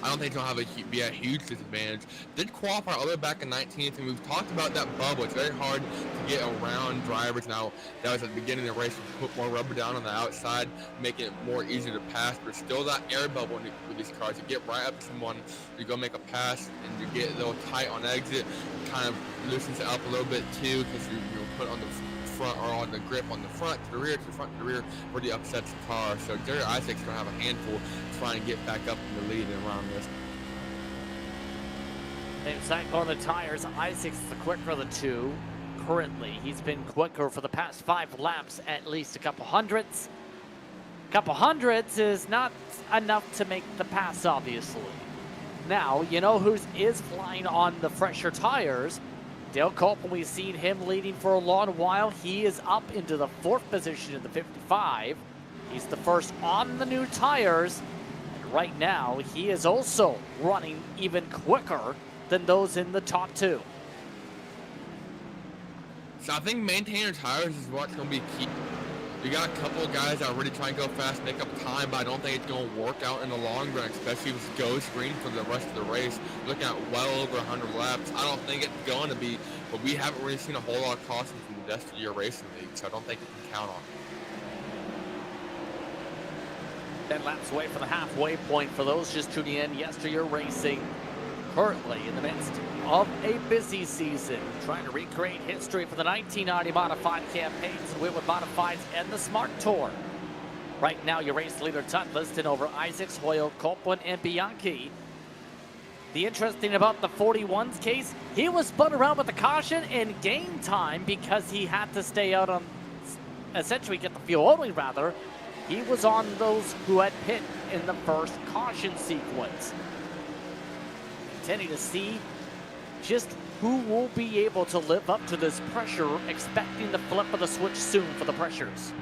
I don't think it's going to be a huge disadvantage. Did qualify all the way back in 19th, and we've talked about that bubble. It's very hard to get around drivers. Now, that was at the beginning of the race. We put more rubber down on the outside, making it more easy to pass, but still that air bubble with these cars. You get right up to someone, you go make a pass, and you get a little tight on exit, kind of loosens it up a little bit too, because you put on the front or on the grip on the front to the rear to the front to the rear where the upsets the car. So Jerry Isaacs going to have a handful trying to get back up in the lead and around this. Same cycle on the tires. Isaacs is the quicker of the two. Currently, he's been quicker for the past 5 laps, at least a couple hundredths. Couple hundredths is not enough to make the pass, obviously. Now, you know who is flying on the fresher tires? Dale Copeland, we've seen him leading for a long while. He is up into the 4th position in the 55. He's the first on the new tires. And right now, he is also running even quicker than those in the top 2. So I think maintaining tires is what's going to be key. You got a couple of guys that are really trying to go fast, make up time, but I don't think it's going to work out in the long run, especially if it goes green for the rest of the race. Looking at well over 100 laps, I don't think it's going to be, but we haven't really seen a whole lot of cautions from the YesterYear Racing League, so I don't think you can count on it. 10 laps away from the halfway point for those just tuning in. YesterYear Racing currently in the midst of a busy season, trying to recreate history for the 1990 modified campaigns, Whelen Modifieds, and the S.M.A.R.T Tour. Right now, your race leader, Todd Liston, over Isaacs, Hoyle, Copeland, and Bianchi. The interesting about the 41's case, he was spun around with the caution and gained time because he had to stay out on, essentially get the fuel only rather. He was on those who had pit in the first caution sequence. Continue to see just who will be able to live up to this pressure, expecting the flip of the switch soon for the pressures.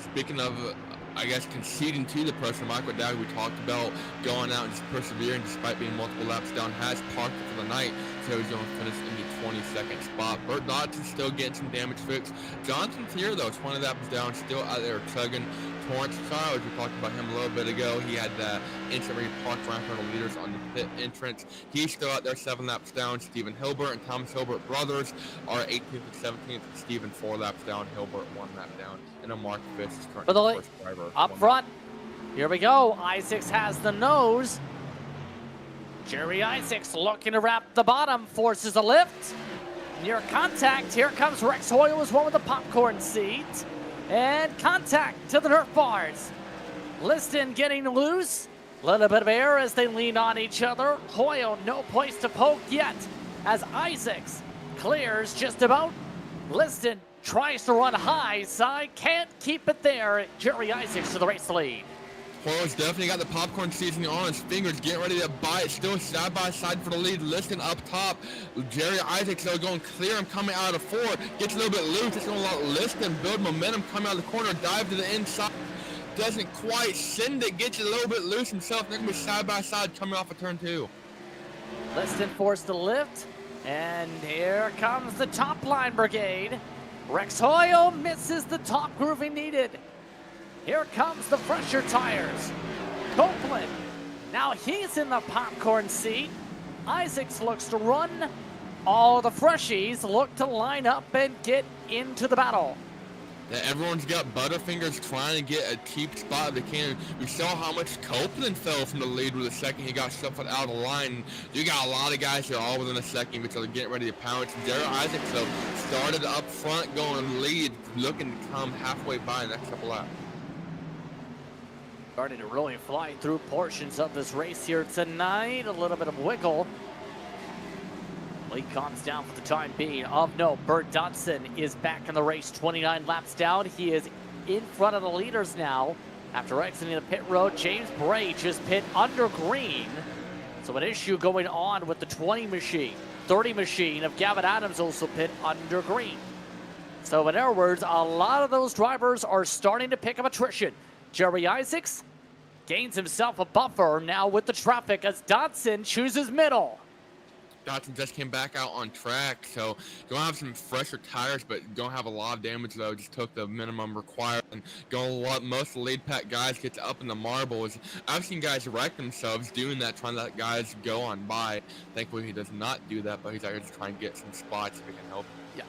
Speaking of, I guess, conceding to the pressure, Michael Dowd, we talked about going out and just persevering despite being multiple laps down, has parked it for the night, so he's going to finish in the 22nd spot. Bert Dodson's still getting some damage fixed. Johnson's here, though, 20 laps down, still out there chugging. Torrance Childs, we talked about him a little bit ago. He had the instant where he parked right in front of the leaders on the pit entrance. He's still out there 7 laps down. Stephen Hilbert and Thomas Hilbert brothers are 18th and 17th. Stephen 4 laps down. Hilbert 1 lap down. And Mark Fish is currently the first driver. Up front. Here we go. Isaacs has the nose. Jerry Isaacs looking to wrap the bottom. Forces a lift. Near contact. Here comes Rex Hoyle as well with the popcorn seat. And contact to the Nerf bars. Liston getting loose. A little bit of air as they lean on each other. Hoyle, no place to poke yet as Isaacs clears just about. Liston tries to run high side, can't keep it there. Jerry Isaacs to the race lead. Porter's definitely got the popcorn seasoning on his fingers, getting ready to bite. Still side by side for the lead. Liston up top. Jerry Isaacs though going clear. Him coming out of 4. Gets a little bit loose. It's going to let Liston build momentum. Coming out of the corner. Dive to the inside. Doesn't quite send it. Gets it a little bit loose himself. They're going to be side by side coming off of turn 2. Liston forced to lift. And here comes the top line brigade. Rex Hoyle misses the top grooving needed. Here comes the fresher tires. Copeland, now he's in the popcorn seat. Isaacs looks to run. All the freshies look to line up and get into the battle. Yeah, everyone's got butterfingers trying to get a cheap spot if they can. We saw how much Copeland fell from the lead with a second he got shuffled out of the line. You got a lot of guys here all within a second because they're getting ready to pounce. Jerry Isaacs, though, started up front going lead, looking to come halfway by the next couple laps. Starting to really fly through portions of this race here tonight. A little bit of wiggle. Lead calms down for the time being. Of note, Bert Dodson is back in the race, 29 laps down. He is in front of the leaders now. After exiting the pit road, James Bray just pit under green. So an issue going on with the 20 machine. 30 machine of Gavin Adams also pit under green. So in other words, a lot of those drivers are starting to pick up attrition. Jerry Isaacs gains himself a buffer now with the traffic as Dodson chooses middle. Dodson just came back out on track, so gonna have some fresher tires, but don't have a lot of damage though. Just took the minimum required and gonna let most of the lead pack guys get up in the marbles. I've seen guys wreck themselves doing that, trying to let guys go on by. Thankfully he does not do that, but he's out here just trying to get some spots if he can help. Yeah.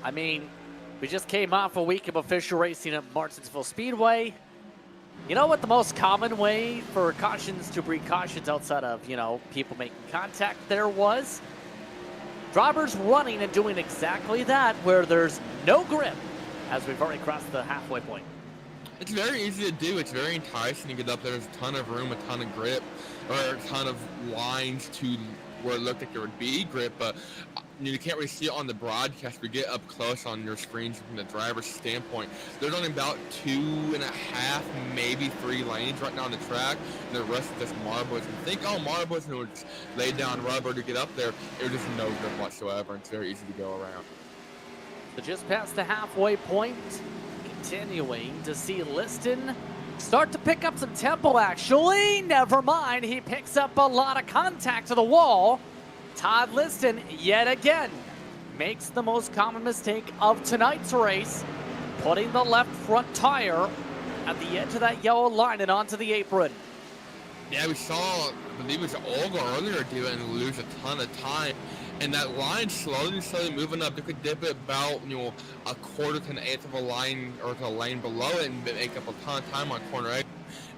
I mean, we just came off a week of official racing at Martinsville Speedway. You know what the most common way for cautions to breed cautions outside of, you know, people making contact there was? Drivers running and doing exactly that where there's no grip, as we've already crossed the halfway point. It's very easy to do. It's very enticing to get up there. There's a ton of room, a ton of grip, or a ton of lines to where it looked like there would be grip, but you can't really see it on the broadcast. We get up close on your screens from the driver's standpoint. There's only about 2.5, maybe 3 lanes right now on the track, and the rest is just marbles. And think, oh, marbles, and it's laid down rubber to get up there. There's just no grip whatsoever, and it's very easy to go around. So just past the halfway point, continuing to see Liston start to pick up some tempo, actually. Never mind, he picks up a lot of contact to the wall. Todd Liston, yet again, makes the most common mistake of tonight's race, putting the left front tire at the edge of that yellow line and onto the apron. Yeah, we saw, I believe it was Olga earlier do it and lose a ton of time. And that line slowly moving up. They could dip it about, you know, a quarter to an eighth of a line or to a lane below it and make up a ton of time on corner 8.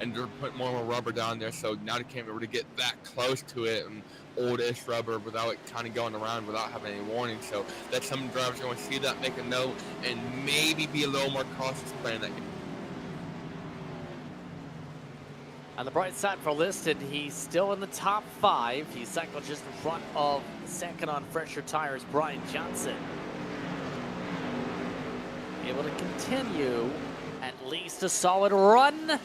And they're putting more and more rubber down there, so now they can't really get that close to it and old-ish rubber without it kind of going around without having any warning. So that's some drivers are going to see that, make a note, and maybe be a little more cautious playing that game. On the bright side for Liston, he's still in the top 5. He cycled just in front of second on fresher tires, Brian Johnson. Able to continue at least a solid run.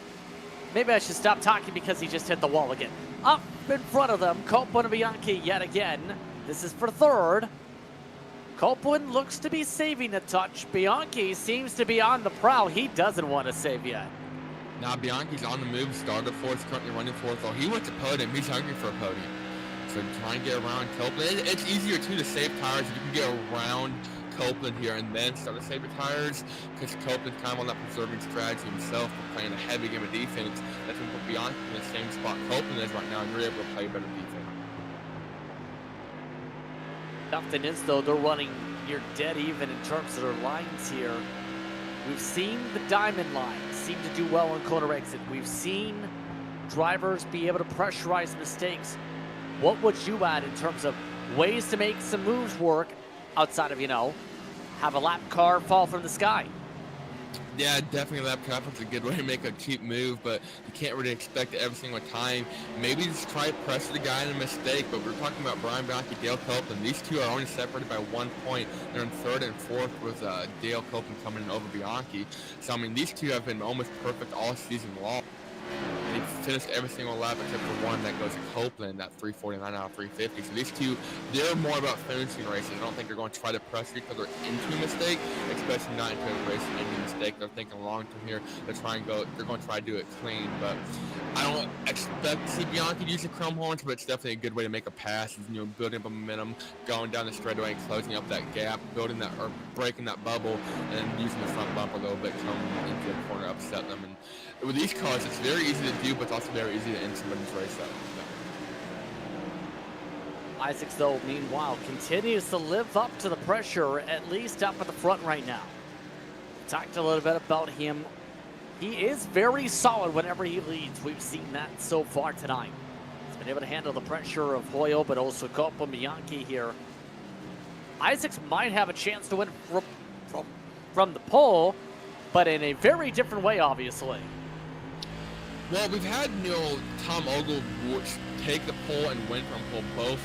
Maybe I should stop talking because he just hit the wall again. Up in front of them, Copeland and Bianchi yet again. This is for third. Copeland looks to be saving a touch. Bianchi seems to be on the prowl. He doesn't want to save yet. Now Bianchi's on the move, started fourth, currently running fourth. Oh, he went to podium. He's hungry for a podium. So trying to get around Copeland. It's easier too to save tires if you can get around Copeland here and then start to save your tires, because Copeland's kind of on that preserving strategy himself for playing a heavy game of defense. That's when put Bianchi in the same spot Copeland is right now, and you're able to play better defense. Nothing is though, they're running near dead even in terms of their lines here. We've seen the diamond line seem to do well on corner exit. We've seen drivers be able to pressurize mistakes. What would you add in terms of ways to make some moves work outside of, you know, have a lap car fall from the sky? Yeah, definitely lap traffic's a good way to make a cheap move, but you can't really expect it every single time. Maybe just try to pressure the guy in a mistake, but we're talking about Brian Bianchi, Dale Copeland. These two are only separated by 1 point. They're in third and fourth with Dale Copeland coming in over Bianchi. So, I mean, these two have been almost perfect all season long. They finished every single lap except for one that goes to Copeland at 349 out of 350. So these two, they're more about finishing races. I don't think they're going to try to pressure each other into a mistake, especially not into a racing into a mistake. They're thinking long term here. They're going to try to do it clean. But I don't expect to see Bianchi use the chrome horns, but it's definitely a good way to make a pass. Building up a momentum, going down the straightaway and closing up that gap, building that or breaking that bubble, and then using the front bump a little bit, coming into the corner, upset them. And with these cars, it's very easy to do, but it's also very easy to end somebody's race up. Isaacs, though, meanwhile, continues to live up to the pressure, at least up at the front right now. We talked a little bit about him. He is very solid whenever he leads. We've seen that so far tonight. He's been able to handle the pressure of Hoyo, but also Coppola Bianchi here. Isaacs might have a chance to win from the pole, but in a very different way, obviously. Well, we've had Tom Ogle take the pole and win from pole both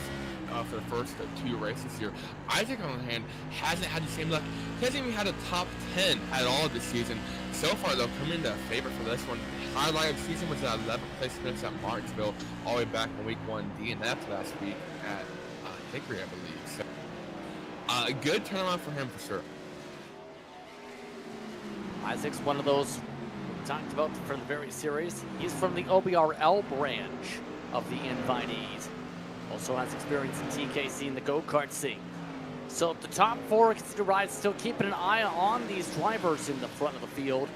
for the first two races here. Isaac, on the hand, hasn't had the same luck. He hasn't even had a top 10 at all this season. So far, though, coming into favor for this one. Highlight of the season was that 11th place finish at Martinsville, all the way back in week 1 DNF last week at Hickory, I believe. So, a good turnaround for him for sure. Isaac's one of those we talked about for the very series. He's from the OBRL branch of the invitees. Also has experience in TKC in the go-kart scene. So the top 4 consider rides still keeping an eye on these drivers in the front of the field.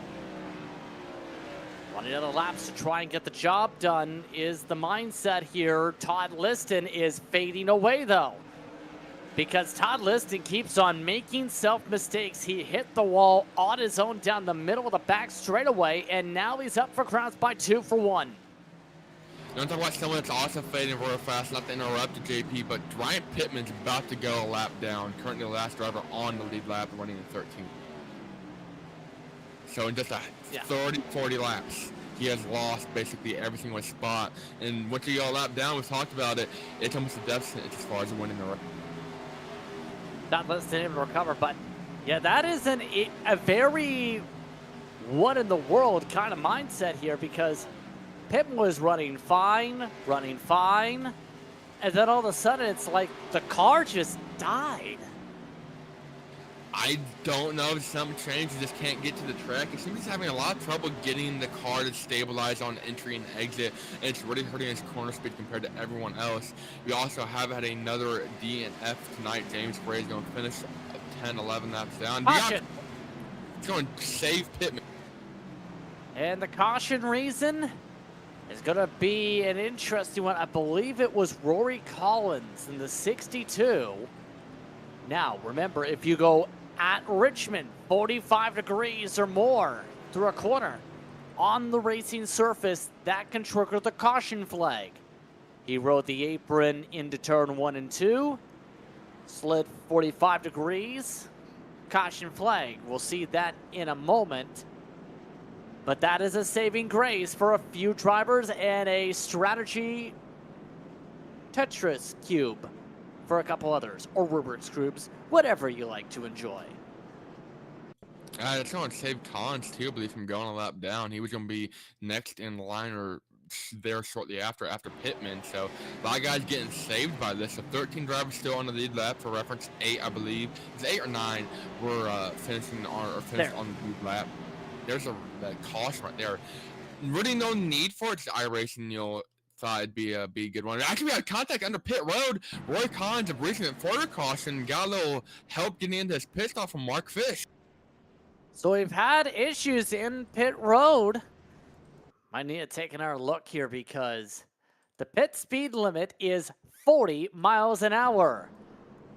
Running out of laps to try and get the job done is the mindset here. Todd Liston is fading away though, because Todd Liston keeps on making self-mistakes. He hit the wall on his own down the middle of the back straightaway, and now he's up for grabs by 2 for 1. You want to talk about someone that's also fading real fast, not to interrupt the JP, but Ryan Pittman's about to go a lap down. Currently the last driver on the lead lap, running in 13. So in just 40 laps, he has lost basically every single spot. And once you go a lap down, we've talked about it, it's almost a deficit as far as winning the race. Not listed able to recover, but yeah, that is a very what in the world kind of mindset here, because Pittman was running fine, and then all of a sudden it's like the car just died. I don't know if something changed. He just can't get to the track. He seems he's having a lot of trouble getting the car to stabilize on entry and exit, and it's really hurting his corner speed compared to everyone else. We also have had another DNF tonight. James Bray is going to finish 10, 11 laps down. He's going to save Pittman. And the caution reason is going to be an interesting one. I believe it was Rory Collins in the 62. Now, remember, if you go at Richmond, 45 degrees or more through a corner on the racing surface, that can trigger the caution flag. He rode the apron into turn 1 and 2, slid 45 degrees, caution flag. We'll see that in a moment. But that is a saving grace for a few drivers and a strategy Tetris cube for a couple others, or Rubik's Cubes, whatever you like to enjoy. It's going to save Collins, too, I believe, from going a lap down. He was going to be next in line or there shortly after Pittman. So a lot of guys getting saved by this. So 13 drivers still on the lead lap. For reference, 8, I believe. It's 8 or 9 were finished on the lead lap. There's that caution right there. Really no need for it. Just iRacing, thought it'd be a good one. Actually, we had contact under pit road. Roy Collins of Richmond for caution got a little help getting into his pit stop from Mark Fish. So we've had issues in pit road. Might need to take another look here, because the pit speed limit is 40 miles an hour.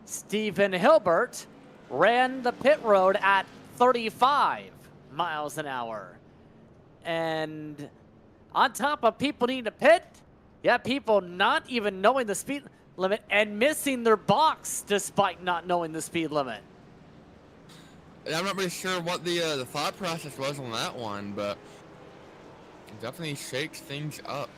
Stephen Hilbert ran the pit road at 35 miles an hour. And on top of people needing to pit, people not even knowing the speed limit and missing their box despite not knowing the speed limit. I'm not really sure what the thought process was on that one, but it definitely shakes things up.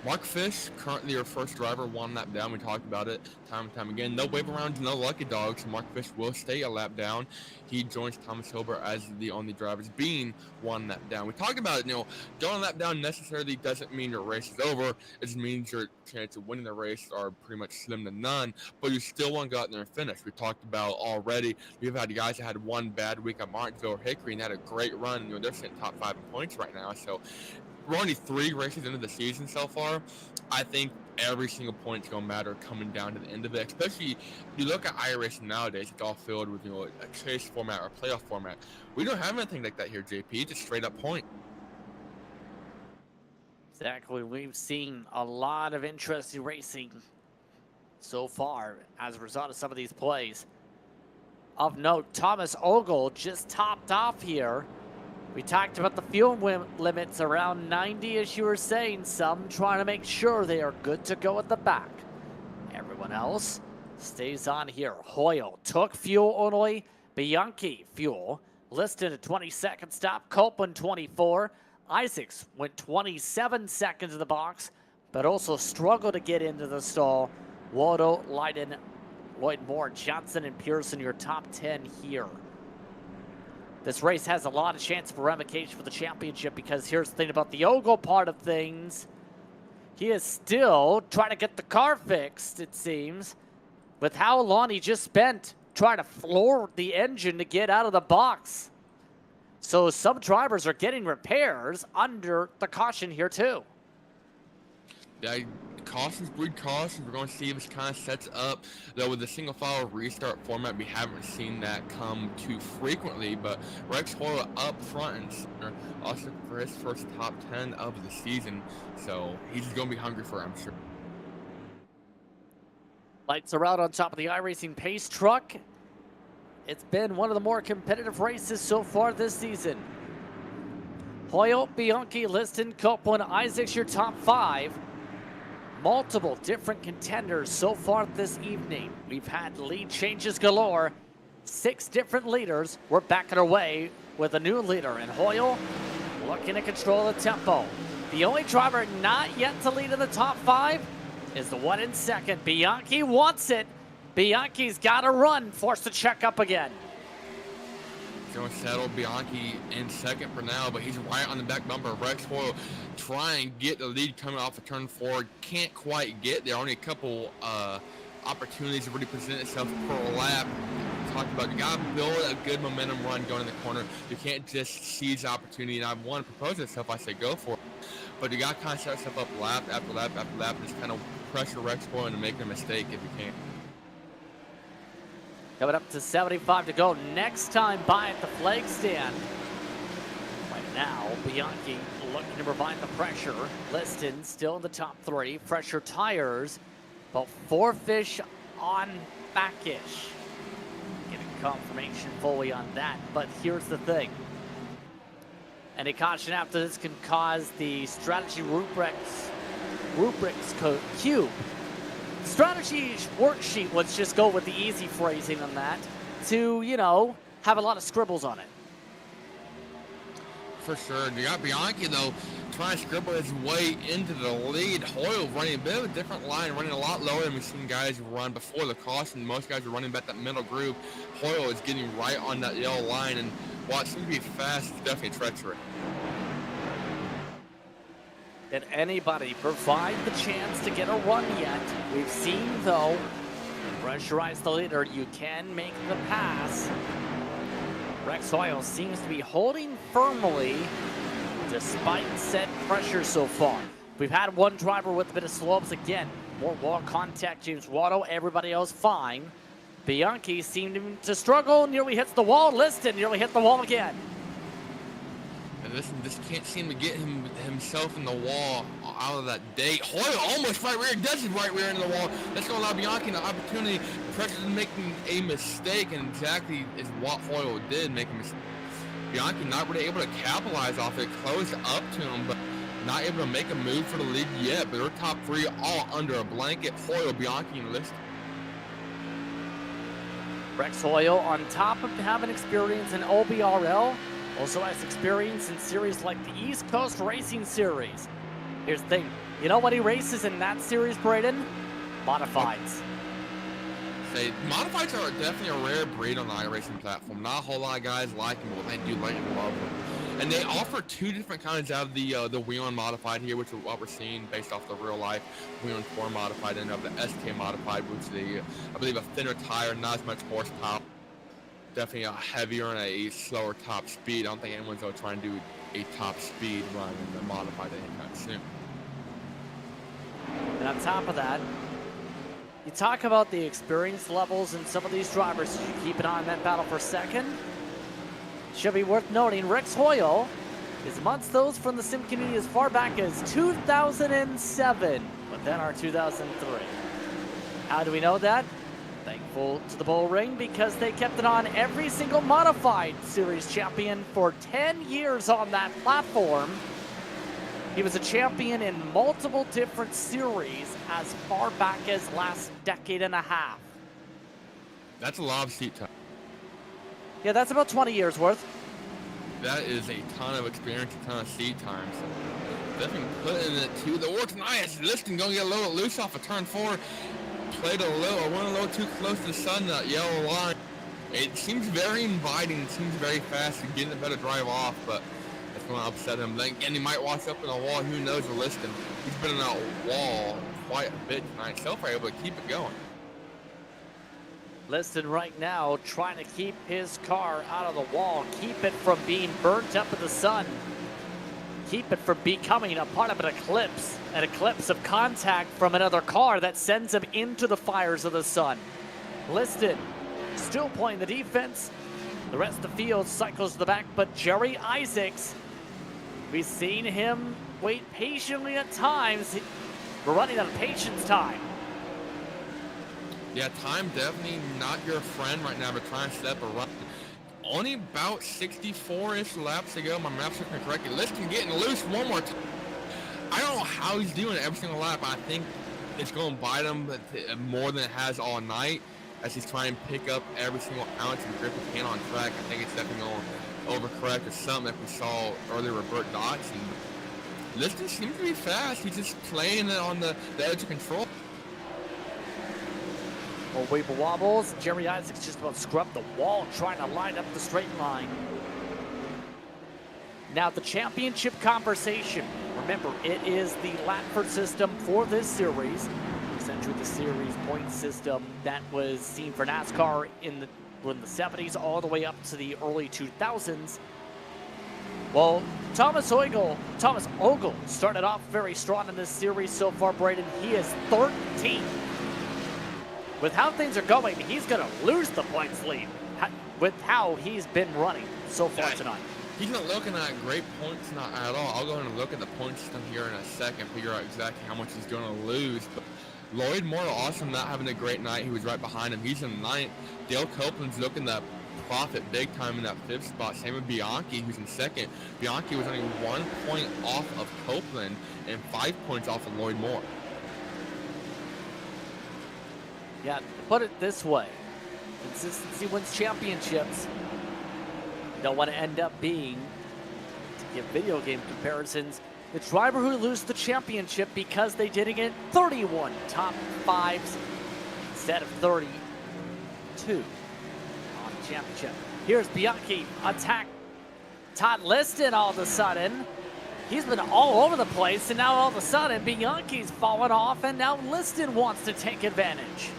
Mark Fish, currently your first driver, 1 lap down. We talked about it time and time again. No wave arounds, no lucky dogs. Mark Fish will stay a lap down. He joins Thomas Hilbert as the only drivers being 1 lap down. We talked about it, going a lap down necessarily doesn't mean your race is over. It just means your chance of winning the race are pretty much slim to none, but you still want to go out there and finish. We talked about already, we've had guys that had 1 bad week at Martinsville or Hickory and had a great run. They're sitting top 5 in points right now, so we're only 3 races into the season so far. I think every single point's going to matter coming down to the end of it, especially you look at iRacing nowadays. It's all filled with a chase format or playoff format. We don't have anything like that here, JP. It's a straight up point. Exactly. We've seen a lot of interesting racing so far as a result of some of these plays. Of note, Thomas Ogle just topped off here. We talked about the fuel limits around 90, as you were saying. Some trying to make sure they are good to go at the back. Everyone else stays on here. Hoyle took fuel only. Bianchi fuel. Liston a 20-second stop. Copeland 24. Isaacs went 27 seconds in the box, but also struggled to get into the stall. Waldo, Leiden, Lloyd Moore, Johnson, and Pearson, your top 10 here. This race has a lot of chance for ramification for the championship, because here's the thing about the Ogle part of things. He is still trying to get the car fixed, it seems, with how long he just spent trying to floor the engine to get out of the box. So some drivers are getting repairs under the caution here too. Yeah, cautions breed cautions. We're going to see if this kind of sets up, though with the single file restart format, we haven't seen that come too frequently, but Rex Hoyle up front and center, also for his first top 10 of the season, so he's going to be hungry for it, I'm sure. Lights are out on top of the iRacing pace truck. It's been one of the more competitive races so far this season. Hoyle, Bianchi, Liston, Copeland, Isaacs, your top 5. Multiple different contenders so far this evening. We've had lead changes galore. 6 different leaders. We're back on our way with a new leader. And Hoyle looking to control the tempo. The only driver not yet to lead in the top 5 is the one in second. Bianchi wants it. Bianchi's got to run, forced to check up again. He's going to settle Bianchi in second for now, but he's right on the back bumper. Rex Hoyle trying to get the lead coming off of turn 4. Can't quite get there. Only a couple opportunities to really present itself per lap. Talked about, you got to build a good momentum run going in the corner. You can't just seize the opportunity. And I want to propose itself, I say go for it. But you got to kind of set yourself up lap after lap after lap, and just kind of pressure Rex Hoyle into making a mistake if you can. Coming up to 75 to go next time by at the flag stand. Right now, Bianchi looking to provide the pressure. Liston still in the top 3. Fresher tires, but 4 fish on backish. Getting confirmation fully on that, but here's the thing. Any caution after this can cause the strategy rubrics cube. Strategy worksheet, let's just go with the easy phrasing on that, to, have a lot of scribbles on it. For sure. You got Bianchi, though, trying to scribble his way into the lead. Hoyle running a bit of a different line, running a lot lower than we've seen guys run before the caution. Most guys are running back that middle group. Hoyle is getting right on that yellow line, and while it seems to be fast, it's definitely treacherous. Did anybody provide the chance to get a run yet? We've seen, though, pressurize the leader. You can make the pass. Rex Hoyle seems to be holding firmly despite said pressure so far. We've had one driver with a bit of slopes again. More wall contact, James Watto. Everybody else fine. Bianchi seemed to struggle, nearly hits the wall. Liston nearly hit the wall again. And this just can't seem to get himself in the wall out of that date. Hoyle almost right rear, does his right rear into the wall. That's going to allow Bianchi an opportunity. Pressure making a mistake, and exactly is what Hoyle did, make a mistake. Bianchi not really able to capitalize off it, close up to him, but not able to make a move for the lead yet. But their top 3 all under a blanket. Hoyle, Bianchi, and Liston. Rex Hoyle, on top of having experience in OBRL, also has experience in series like the East Coast Racing Series. Here's the thing. You know what he races in that series, Braden? Modifieds. Modifieds are definitely a rare breed on the iRacing platform. Not a whole lot of guys like them, but they do like and love them. And they offer two different kinds out of the Whelen Modified here, which is what we're seeing based off the real life Whelen 4 Modified, and of the SK Modified, which is I believe a thinner tire, not as much horsepower. Definitely a heavier and a slower top speed. I don't think anyone's going to try and do a top speed run in the Modified anytime soon. And on top of that, you talk about the experience levels in some of these drivers. You keep an eye on that battle for second. Should be worth noting, Rex Hoyle is amongst those from the sim community as far back as 2007, but then our 2003. How do we know that? Thankful to the Bull Ring because they kept it on every single Modified Series champion for 10 years on that platform. He was a champion in multiple different series as far back as last decade and a half. That's a lot of seat time. Yeah, that's about 20 years worth. That is a ton of experience, a ton of seat time. So definitely putting it to the work nice. Liston gonna get a little loose off of turn 4. Played went a little too close to the sun, that yellow line. It seems very inviting, it seems very fast and getting a better drive off, but it's going to upset him. Then again, he might wash up in a wall, who knows with Liston. He's been in that wall quite a bit tonight, so far able to keep it going. Liston right now trying to keep his car out of the wall, keep it from being burnt up in the sun, keep it from becoming a part of an eclipse of contact from another car that sends him into the fires of the sun. Liston still playing the defense. The rest of the field cycles to the back, but Jerry Isaacs, we've seen him wait patiently at times. We're running out of patience time. Yeah, time definitely not your friend right now. We're trying to set up a run. Only about 64-ish laps to go. My math's looking correctly. Liston getting loose one more time. I don't know how he's doing it every single lap. I think it's going to bite him more than it has all night as he's trying to pick up every single ounce of grip he can on track. I think it's definitely going to overcorrect or something that we saw earlier with Burt Dodson. Liston seems to be fast. He's just playing it on the edge of control. Well, Weeble wobbles. Jerry Isaacs just about scrubbed the wall, trying to line up the straight line. Now the championship conversation. Remember, it is the Latford system for this series. Essentially the series point system that was seen for NASCAR in the 70s all the way up to the early 2000s. Well, Thomas Ogle started off very strong in this series so far, Braden. He is 13th. With how things are going, he's going to lose the points lead with how he's been running so far tonight. He's not looking at great points, not at all. I'll go ahead and look at the point system here in a second, figure out exactly how much he's going to lose. But Lloyd Moore, awesome, not having a great night. He was right behind him. He's in 9th. Dale Copeland's looking to profit big time in that 5th spot. Same with Bianchi, who's in 2nd. Bianchi was only 1 point off of Copeland and 5 points off of Lloyd Moore. Yeah, put it this way. Consistency wins championships. You don't want to end up being, to give video game comparisons, the driver who loses the championship because they didn't get 31 top 5s instead of 32 on the championship. Here's Bianchi attack Todd Liston all of a sudden. He's been all over the place, and now all of a sudden Bianchi's fallen off, and now Liston wants to take advantage.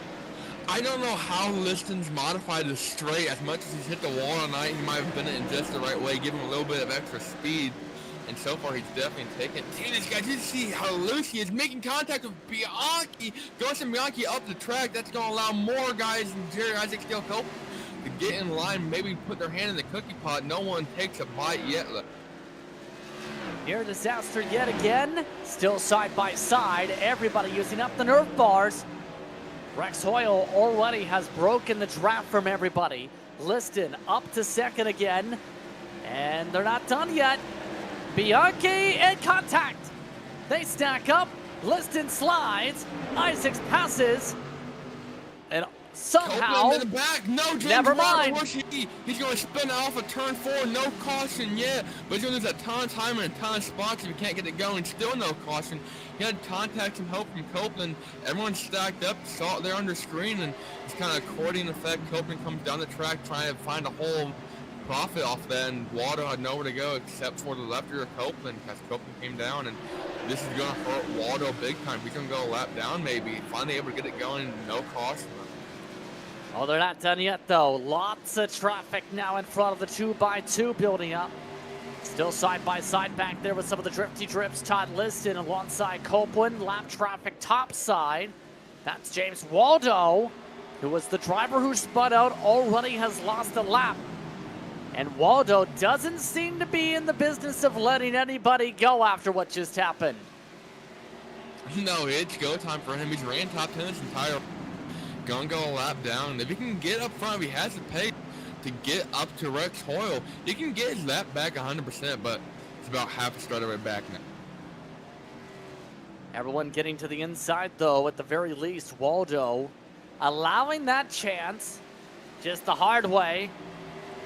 I don't know how Liston's modified the straight. As much as he's hit the wall tonight, he might have been in just the right way, give him a little bit of extra speed. And so far, he's definitely taken. Dude, this guy, just see how loose he is, making contact with Bianchi. Going Bianchi up the track, that's going to allow more guys than Jerry Isaacs still help to get in line, maybe put their hand in the cookie pot. No one takes a bite yet. Near disaster yet again. Still side by side. Everybody using up the nerf bars. Rex Hoyle already has broken the draft from everybody. Liston up to 2nd again. And they're not done yet. Bianchi and contact. They stack up. Liston slides. Isaacs passes. And somehow. Copeland in the back. No, James Never Martin, mind. where's he? He's going to spin off a turn 4. No caution yet. But he's going to lose a ton of time and a ton of spots if he can't get it going. Still no caution. He had contact and help from Copeland. Everyone's stacked up. Saw it there under screen. And it's kind of accordion effect. Copeland comes down the track trying to find a hole. Profit off that, and Waldo had nowhere to go except for the left rear of Copeland because Copeland came down, and this is going to hurt Waldo big time. He's going to go a lap down maybe. Finally able to get it going, no cost. Oh, they're not done yet, though. Lots of traffic now in front of the 2x2 building up. Still side by side back there with some of the drifty drifts. Todd Liston alongside Copeland. Lap traffic top side. That's James Waldo, who was the driver who spun out, already has lost a lap. And Waldo doesn't seem to be in the business of letting anybody go after what just happened. No, it's go time for him. He's ran top 10 this entire. Gonna go a lap down. If he can get up front, he has to pay to get up to Rex Hoyle. He can get his lap back 100%, but it's about half a straightaway back now. Everyone getting to the inside, though, at the very least. Waldo allowing that chance just the hard way.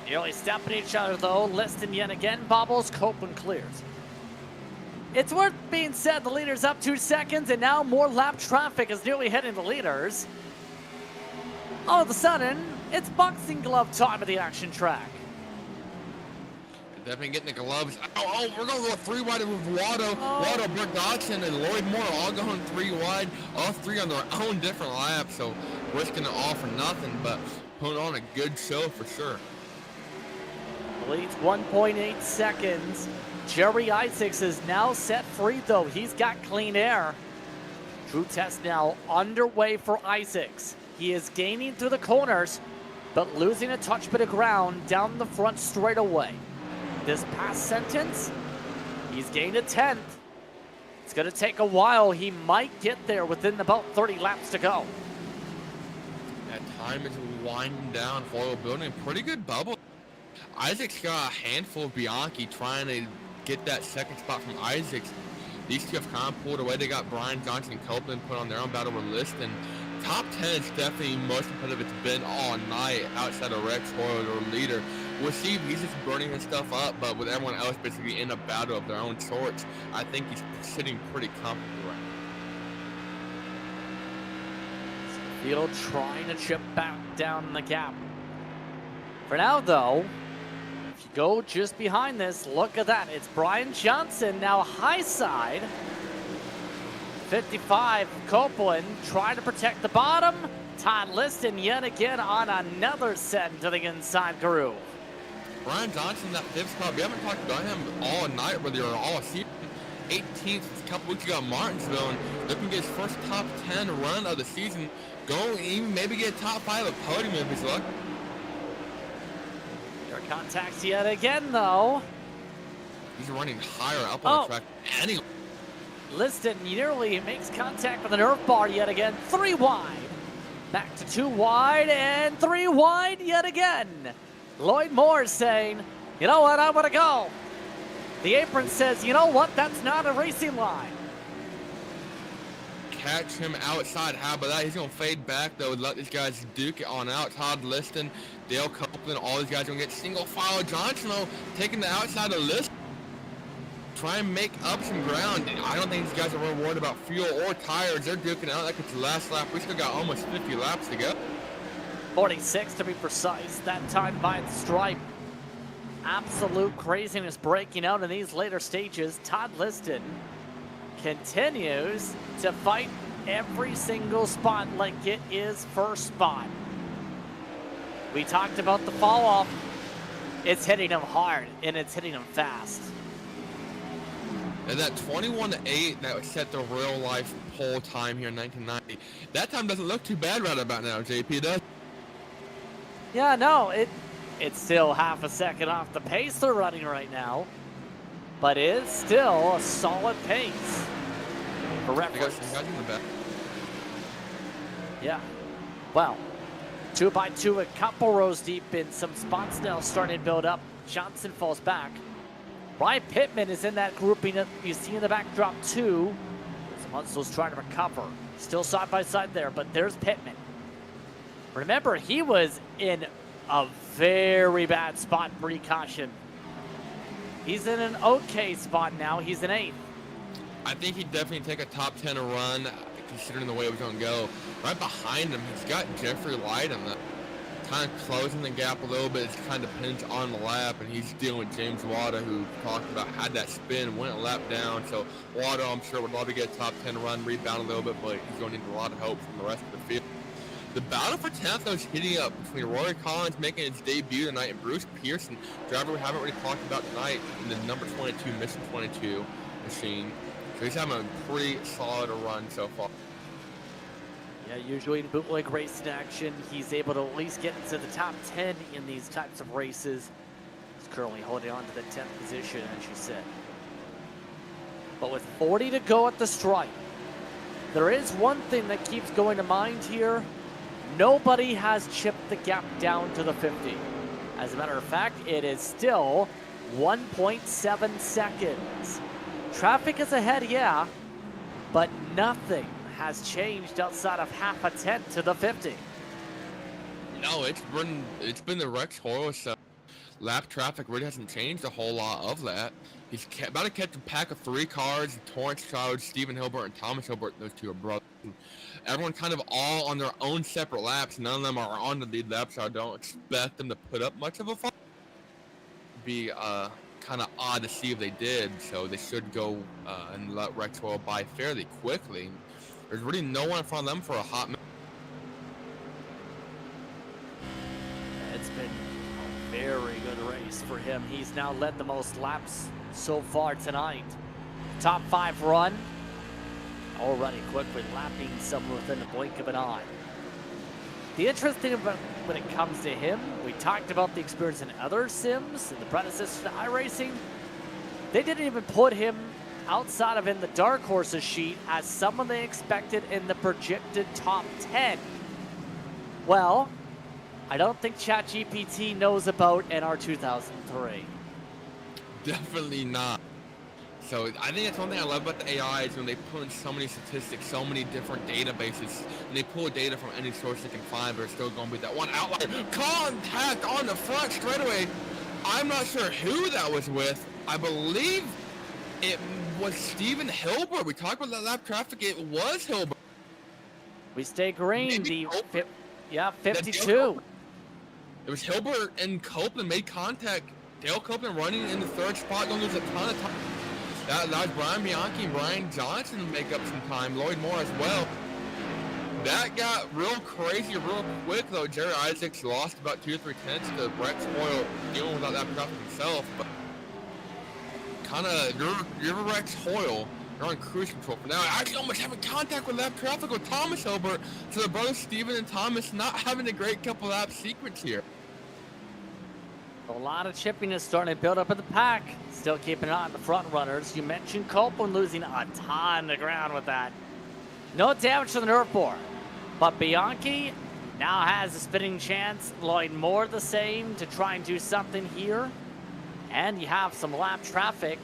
Nearly stepping each other, though. Liston yet again bobbles. Copeland clears. It's worth being said, the leader's up 2 seconds, and now more lap traffic is nearly hitting the leaders. All of a sudden, it's boxing glove time at the action track. Definitely getting the gloves. Oh, we're going to go 3 wide with Waldo. Waldo, Brooke Dodson, and Lloyd Moore all going 3 wide. All 3 on their own different laps, so risking it all for nothing, but putting on a good show for sure. Leads 1.8 seconds. Jerry Isaacs is now set free, though. He's got clean air. True test now underway for Isaacs. He is gaining through the corners, but losing a touch bit of ground down the front straightaway. This past sentence, he's gained a 10th. It's going to take a while. He might get there within about 30 laps to go. That time is winding down. Foil building a pretty good bubble. Isaacs got a handful of Bianchi trying to get that second spot from Isaacs. These two have kind of pulled away. They got Brian Johnson and Copeland put on their own battle with Liston. Top 10 is definitely most competitive it's been all night outside of Rex Hoyle or leader. We'll see if he's just burning his stuff up, but with everyone else basically in a battle of their own sorts, I think he's sitting pretty comfortable right now. Field trying to chip back down the gap. For now, though, if you go just behind this, look at that. It's Brian Johnson now high side. 55, Copeland trying to protect the bottom. Todd Liston yet again on another set into the inside groove. Brian Johnson, that 5th spot, we haven't talked about him all night, whether you're all season. 18th a couple weeks ago at Martinsville, and looking to get his first top 10 run of the season. Go even maybe get a top 5 at podium if he's lucky. Their contacts yet again, though. He's running higher up on the track anyway. Liston nearly makes contact with the nerve bar yet again. 3 wide. Back to 2 wide and 3 wide yet again. Lloyd Moore saying, you know what, I want to go. The apron says, you know what, that's not a racing line. Catch him outside. How about that? He's going to fade back, though. Let these guys duke it on out. Todd Liston, Dale Copeland, all these guys are going to get single file. Johnson, though, taking the outside of Liston. Try and make up some ground. I don't think these guys are really worried about fuel or tires. They're duking out like it's the last lap. We still got almost 50 laps to go. 46 to be precise. That time by the stripe. Absolute craziness breaking out in these later stages. Todd Liston continues to fight every single spot like it is first spot. We talked about the fall off. It's hitting him hard and it's hitting him fast. And that 21-8 that set the real life pole time here in 1990. That time doesn't look too bad right about now, JP does. Yeah, no, it's still half a second off the pace they're running right now, but it's still a solid pace. For reference. Yeah. Well, 2x2 a couple rows deep in some spots now starting to build up. Johnson falls back. Ryan Pittman is in that grouping that you see in the backdrop too. Munsel's trying to recover. Still side by side there, but there's Pittman. Remember, he was in a very bad spot pre-caution. He's in an okay spot now. He's in 8th. I think he'd definitely take a top 10 run, considering the way it was going to go. Right behind him, he's got Jeffrey Lighton, kind of closing the gap a little bit. It kind of depends on the lap, and he's dealing with James Wada, who talked about had that spin, went a lap down. So Wada, I'm sure, would love to get a top 10 run, rebound a little bit, but he's going to need a lot of help from the rest of the field. The battle for 10th, though, is heating up between Rory Collins making his debut tonight and Bruce Pearson, driver we haven't really talked about tonight, in the number 22 Mission 22 machine. So he's having a pretty solid run so far. Yeah, usually in bootleg racing action, he's able to at least get into the top 10 in these types of races. He's currently holding on to the 10th position, as you said. But with 40 to go at the stripe, there is one thing that keeps going to mind here. Nobody has chipped the gap down to the 50. As a matter of fact, it is still 1.7 seconds. Traffic is ahead, yeah, but nothing has changed outside of half a tenth to the 50. No, it's been the Rex Hoyle. Lap traffic really hasn't changed a whole lot of that. He's about to catch a pack of 3 cars, Torrance Child, Stephen Hilbert, and Thomas Hilbert. Those 2 are brothers. And everyone kind of all on their own separate laps. None of them are on the lead lap, so I don't expect them to put up much of a fight. Be kind of odd to see if they did, so they should go and let Rex Hoyle by fairly quickly. There's really no one in front of them for a hot minute. It's been a very good race for him. He's now led the most laps so far tonight. Top 5 run. Already quickly lapping someone within the blink of an eye. The interesting about when it comes to him, we talked about the experience in other sims, in the predecessor to iRacing. They didn't even put him outside of in the Dark Horses sheet as someone they expected in the projected top 10. Well, I don't think ChatGPT knows about NR 2003. Definitely not. So I think that's one thing I love about the AI is when they pull in so many statistics, so many different databases, and they pull data from any source they can find, but it's still going to be that one outlier. Contact on the front straightaway. I'm not sure who that was with. I believe it was Stephen Hilbert. We talked about that lap traffic. It was Hilbert. We stay green. Maybe Yeah, 52. It was Hilbert and Copeland made contact. Dale Copeland running in the 3rd spot. Don't lose a ton of time. That was Brian Bianchi and Brian Johnson to make up some time. Lloyd Moore as well. That got real crazy real quick, though. Jerry Isaacs lost about 2 or 3 tenths to Rex Hoyle dealing without that traffic himself. But kind of, you're Rex Hoyle. You're on cruise control for now. Actually almost having contact with lap traffic with Thomas Hilbert. So the brothers Steven and Thomas not having a great couple lap sequence here. A lot of chippiness starting to build up in the pack. Still keeping an eye on the front runners. You mentioned Copeland losing a ton of ground with that. No damage to the nerve bore. But Bianchi now has a spinning chance. Lloyd Moore the same to try and do something here. And you have some lap traffic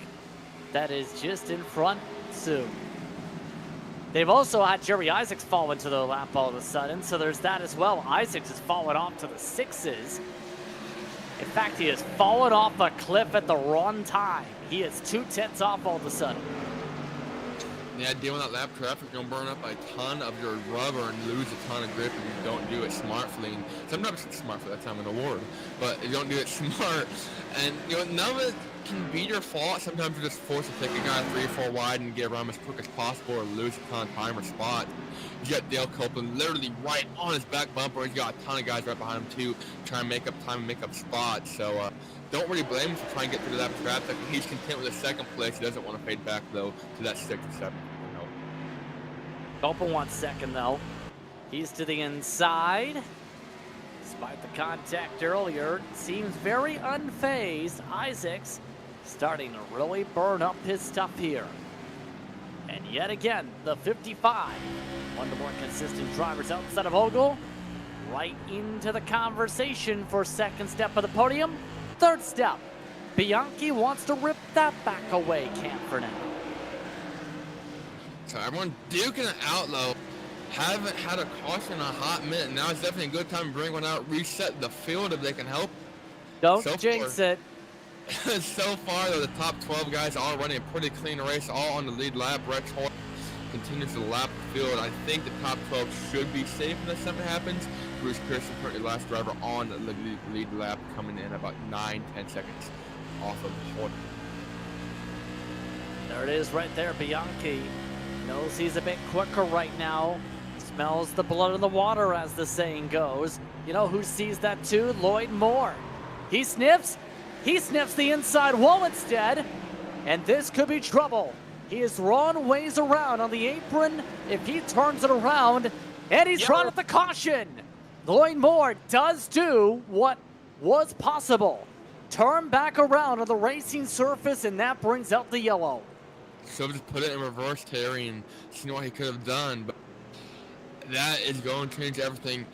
that is just in front soon. They've also had Jerry Isaacs fall into the lap all of a sudden, so there's that as well. Isaacs has fallen off to the 6s. In fact, he has fallen off a cliff at the wrong time. He is 2 tenths off all of a sudden. Yeah, dealing with that lap traffic, you're going to burn up a ton of your rubber and lose a ton of grip if you don't do it smartly. And sometimes it's smartly, that's time an award, but if you don't do it smart, and none of it can be your fault. Sometimes you're just forced to take a guy 3 or 4 wide and get around as quick as possible or lose a ton of time or spot. You got Dale Copeland literally right on his back bumper. He's got a ton of guys right behind him too, trying to make up time and make up spots. So don't really blame him for trying to get through that traffic. He's content with the 2nd place. He doesn't want to fade back though to that 6th or 7th. Copeland wants 2nd though. He's to the inside. Despite the contact earlier, seems very unfazed. Isaacs starting to really burn up his stuff here. And yet again, the 55. One of the more consistent drivers outside of Ogle. Right into the conversation for 2nd step of the podium. 3rd step. Bianchi wants to rip that back away, Camp, for now. So everyone duking it out low. haven't had a caution in a hot minute. Now it's definitely a good time to bring one out, reset the field if they can help. Don't So jinx far- it. So far, though, the top 12 guys are running a pretty clean race, all on the lead lap. Rex Hoyle continues to lap the field. I think the top 12 should be safe unless something happens. Bruce Pearson, currently last driver on the lead lap, coming in about 9-10 seconds off of Hoyle. There it is right there. Bianchi knows he's a bit quicker right now. Smells the blood in the water, as the saying goes. You know who sees that too? Lloyd Moore. He sniffs the inside wall instead, and this could be trouble. He is thrown ways around on the apron if he turns it around, and he's run at the caution. Lloyd Moore does do what was possible. Turn back around on the racing surface, and that brings out the yellow. So just put it in reverse, Terry, and see what he could have done, but that is going to change everything.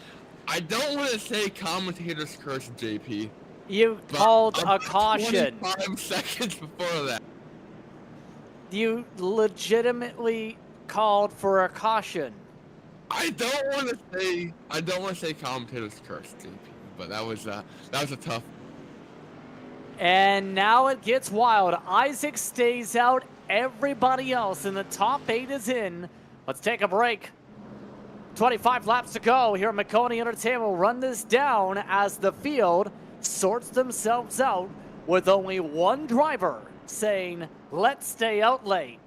I don't want to say commentator's curse, JP. You but called I'm a caution. 25 seconds before that. You legitimately called for a caution. I don't want to say commentator's curse, JP, but that was a tough. And now it gets wild. Isaac stays out. Everybody else in the top 8 is in. Let's take a break. 25 laps to go here at Maconi Entertainment. Will run this down as the field sorts themselves out with only one driver saying, let's stay out late.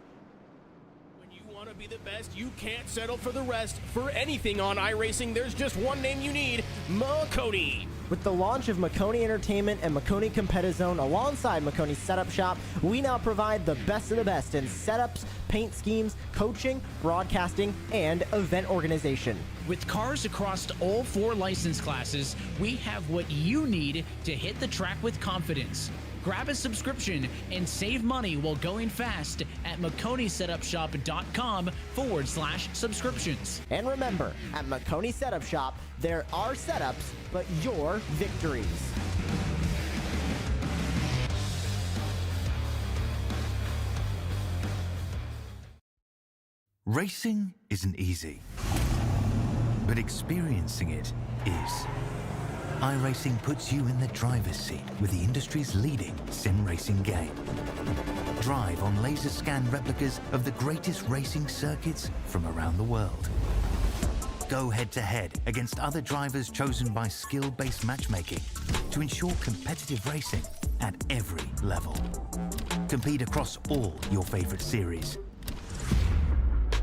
When you want to be the best, you can't settle for the rest. For anything on iRacing, there's just one name you need, Maconi. With the launch of Maconi Entertainment and Maconi Competizone alongside Maconi's setup shop, we now provide the best of the best in setups, paint schemes, coaching, broadcasting, and event organization. With cars across all 4 license classes, we have what you need to hit the track with confidence. Grab a subscription and save money while going fast at MaconiSetupShop.com/subscriptions. And remember, at Maconi Setup Shop, there are setups, but your victories. Racing isn't easy, but experiencing it is. iRacing puts you in the driver's seat with the industry's leading sim racing game. Drive on laser scan replicas of the greatest racing circuits from around the world. Go head-to-head against other drivers chosen by skill-based matchmaking to ensure competitive racing at every level. Compete across all your favorite series.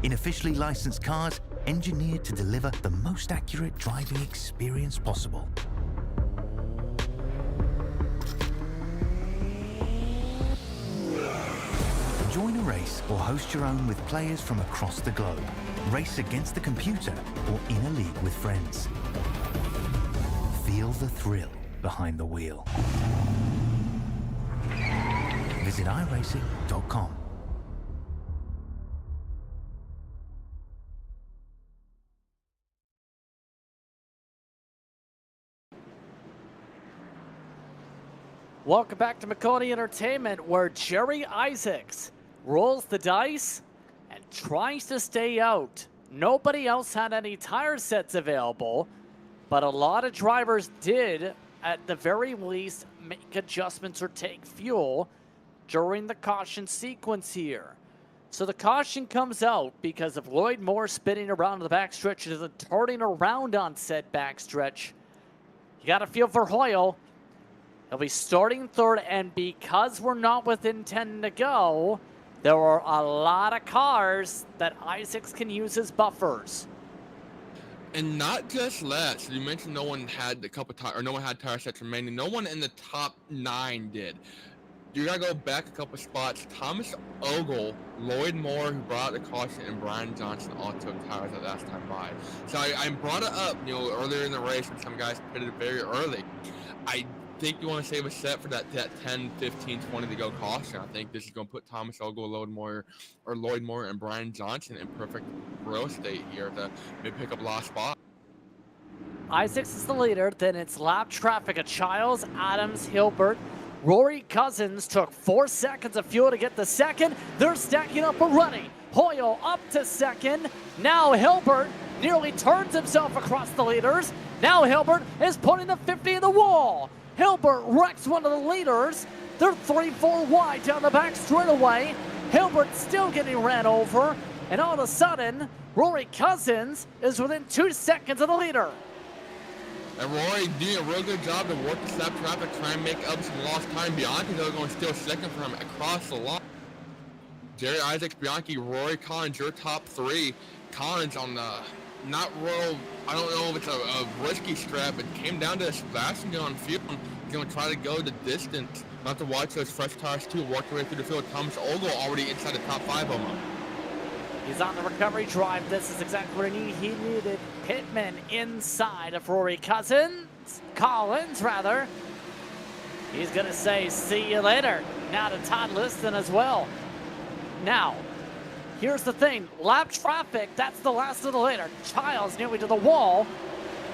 In officially licensed cars, engineered to deliver the most accurate driving experience possible. Join a race or host your own with players from across the globe. Race against the computer or in a league with friends. Feel the thrill behind the wheel. Visit iRacing.com. Welcome back to Maconi Entertainment, where Jerry Isaacs rolls the dice and tries to stay out. Nobody else had any tire sets available, but a lot of drivers did, at the very least, make adjustments or take fuel during the caution sequence here. So the caution comes out because of Lloyd Moore spinning around the backstretch and then turning around on said backstretch. You got to feel for Hoyle. He'll be starting third, and because we're not within 10 to go, there are a lot of cars that Isaacs can use as buffers. And not just that. So you mentioned no one had no one had tire sets remaining. No one in the top 9 did. You gotta go back a couple spots. Thomas Ogle, Lloyd Moore, who brought the caution, and Brian Johnson all took tires at last time by. So I brought it up, earlier in the race when some guys pitted very early. I think you want to save a set for that 10, 15, 20 to go caution. I think this is going to put Thomas Ogle, Lloyd Moore, and Brian Johnson in perfect real estate here to maybe pick up lost spot. Isaacs is the leader. Then it's lap traffic of Childs, Adams, Hilbert. Rory Cousins took 4 seconds of fuel to get the second. They're stacking up already. Hoyle up to second. Now Hilbert nearly turns himself across the leaders. Now Hilbert is putting the 50 in the wall. Hilbert wrecks one of the leaders. They're 3-4 wide down the back straightaway. Hilbert still getting ran over. And all of a sudden, Rory Cousins is within 2 seconds of the leader. And Rory doing a real good job to work the step traffic, try and make up some lost time. Bianchi, though, going still second for him across the line. Jerry Isaacs, Bianchi, Rory Collins, your top three. Collins on the not real, I don't know if it's a risky strat, but came down to Sebastian on field. He's going to try to go the distance. Not to watch those fresh tires, too, work their way through the field. Thomas Ogle already inside the top 5 almost. He's on the recovery drive. This is exactly what he needed. Pittman inside of Rory Collins, rather. He's going to say, see you later. Now to Todd Liston as well. Now, here's the thing. Lap traffic, that's the last of the leader. Childs nearly to the wall.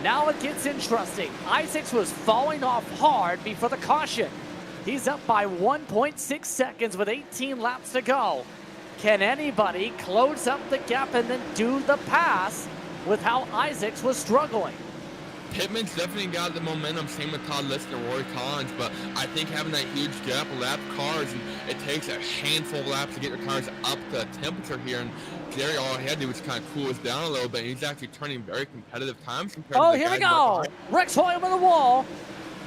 Now it gets interesting. Isaacs was falling off hard before the caution. He's up by 1.6 seconds with 18 laps to go. Can anybody close up the gap and then do the pass with how Isaacs was struggling? Pittman's definitely got the momentum, same with Todd Liston and Rory Collins, but I think having that huge gap of lap cars, and it takes a handful of laps to get your cars up to temperature here, and Jerry, all he had to do was kind of cool us down a little bit, and he's actually turning very competitive times compared to the here we guys go. Rex Hoyle on the wall.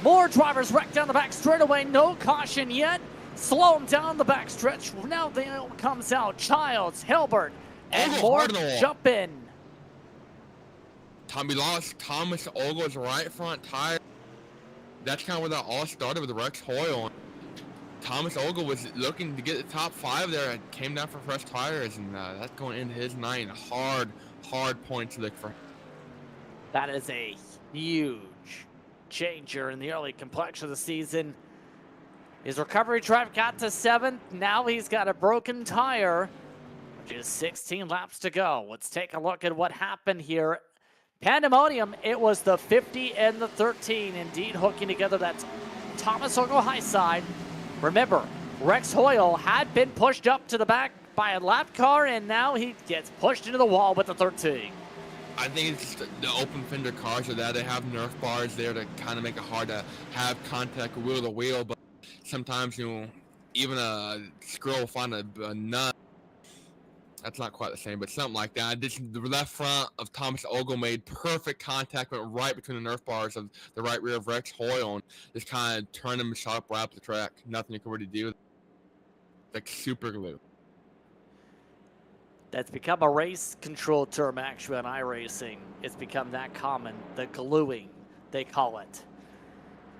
More drivers wrecked down the back straightaway. No caution yet. Slow him down the back stretch. Now the comes out. Childs, Hilbert, and more jump in. Tommy lost Thomas Ogle's right front tire. That's kind of where that all started with Rex Hoyle. Thomas Ogle was looking to get the top 5 there and came down for fresh tires, and that's going into his night. Hard point to look for. That is a huge changer in the early complexion of the season. His recovery drive got to 7th. Now he's got a broken tire, which is 16 laps to go. Let's take a look at what happened here. Pandemonium, it was the 50 and the 13 indeed hooking together. That's Thomas Ogle high side. Remember, Rex Hoyle had been pushed up to the back by a lap car, and now he gets pushed into the wall with the 13. I think it's just the open fender cars are that they have Nerf bars there to kind of make it hard to have contact wheel to wheel, but sometimes, you know, even a squirrel will find a nut. That's not quite the same, but something like that. The left front of Thomas Ogle made perfect contact, went right between the Nerf bars of the right rear of Rex Hoyle, and just kind of turned him sharp right up the track. Nothing you can really do. Like super glue. That's become a race control term, actually, on iRacing. It's become that common. The gluing, they call it.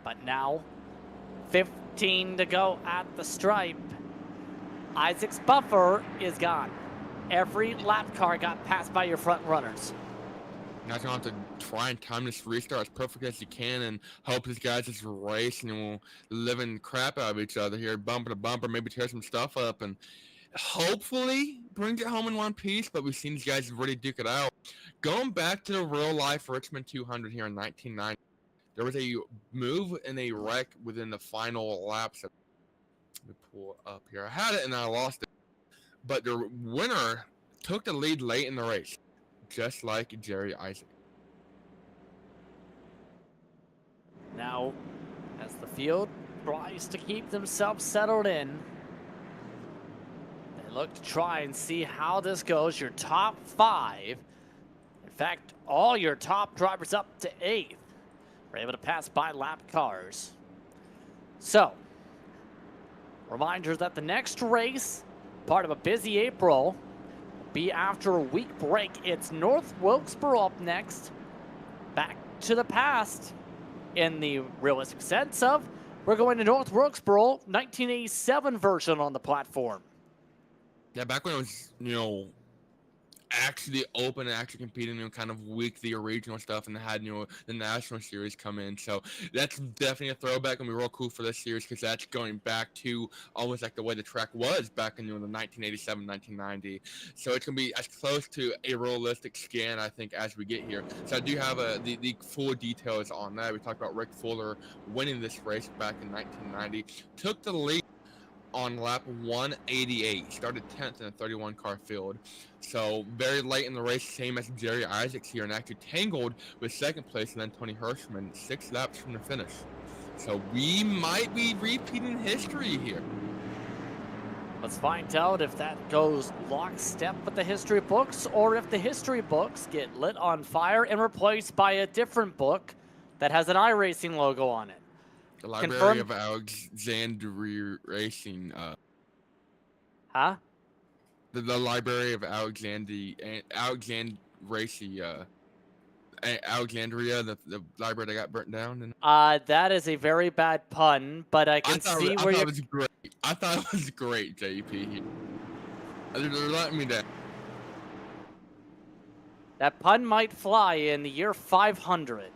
But now, 15 to go at the stripe. Isaac's buffer is gone. Every lap car got passed by your front runners. Now you're going to have to try and time this restart as perfect as you can and hope these guys just race and will living crap out of each other here, bumper to bumper, maybe tear some stuff up, and hopefully brings it home in one piece, but we've seen these guys really duke it out. Going back to the real-life Richmond 200 here in 1990, there was a move and a wreck within the final laps. Let me pull it up here. I had it and I lost it. But the winner took the lead late in the race, just like Jerry Isaac. Now, as the field tries to keep themselves settled in, they look to try and see how this goes. Your top 5, in fact, all your top drivers up to 8th were able to pass by lap cars. So, reminder that the next race, part of a busy April, will be after a week break. It's North Wilkesboro up next. Back to the past in the realistic sense of we're going to North Wilkesboro, 1987 version on the platform. Yeah, back when it was, you know, actually open and actually competing, you know, kind of weekly or regional stuff, and they had, you know, the national series come in. So that's definitely a throwback and be real cool for this series because that's going back to almost like the way the track was back in, you know, the 1987, 1990. So it's going to be as close to a realistic scan, I think, as we get here. So I do have the full details on that. We talked about Rick Fuller winning this race back in 1990. Took the lead on lap 188. Started 10th in a 31-car field. So very late in the race, same as Jerry Isaacs here, and actually tangled with second place and then Tony Hirschman 6 laps from the finish. So we might be repeating history here. Let's find out if that goes lockstep with the history books or if the history books get lit on fire and replaced by a different book that has an iRacing logo on it. The Library Confirmed. of YesterYear Racing. Huh? The Library of Alexandria, Alexandria, the library that got burnt down. And That is a very bad pun, but I can see where you're... it was great. I thought it was great, JP. They're letting me down. That pun might fly in the year 500.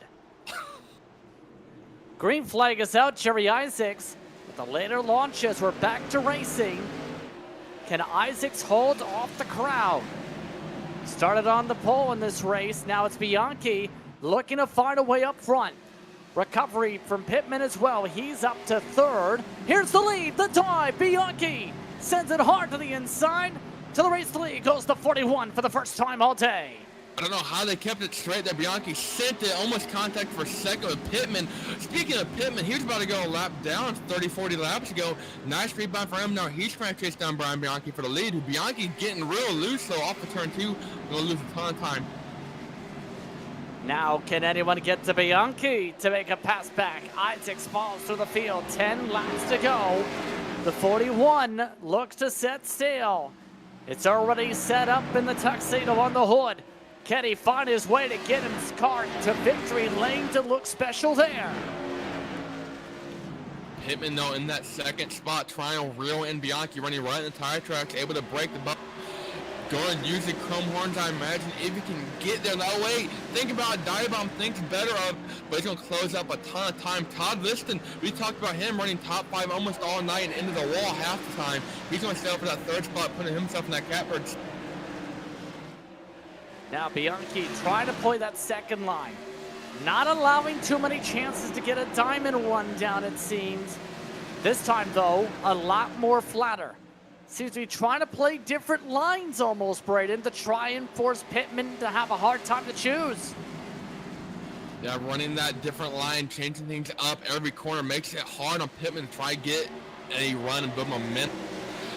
Green flag is out, Jerry Isaacs. With the later launches, we're back to racing. Can Isaacs hold off the crowd? Started on the pole in this race. Now it's Bianchi looking to find a way up front. Recovery from Pittman as well. He's up to third. Here's the lead, the dive. Bianchi sends it hard to the inside. To the race lead goes the 41 for the first time all day. I don't know how they kept it straight that Bianchi sent it, almost contact for a second with Pittman. Speaking of Pittman, he was about to go a lap down 30, 40 laps ago. Nice rebound for him. Now he's trying to chase down Brian Bianchi for the lead. Bianchi getting real loose, so off the turn 2, going to lose a ton of time. Now can anyone get to Bianchi to make a pass back? Isaacs falls through the field, 10 laps to go. The 41 looks to set sail. It's already set up in the tuxedo on the hood. Can he find his way to get his car to victory lane to look special there? Pittman, though, in that second spot, trying to reel in Bianchi, running right in the tire tracks, able to break the bump. Going to use the chrome horns, I imagine, if he can get there that way. Think about it, Diabomb thinks better of, but he's going to close up a ton of time. Todd Liston, we talked about him running top 5 almost all night and into the wall half the time. He's going to stay up for that third spot, putting himself in that catbird. Now Bianchi trying to play that second line. Not allowing too many chances to get a diamond run down, it seems. This time, though, a lot more flatter. Seems to be trying to play different lines almost, Braden, to try and force Pittman to have a hard time to choose. Yeah, running that different line, changing things up every corner makes it hard on Pittman to try to get a run and build momentum.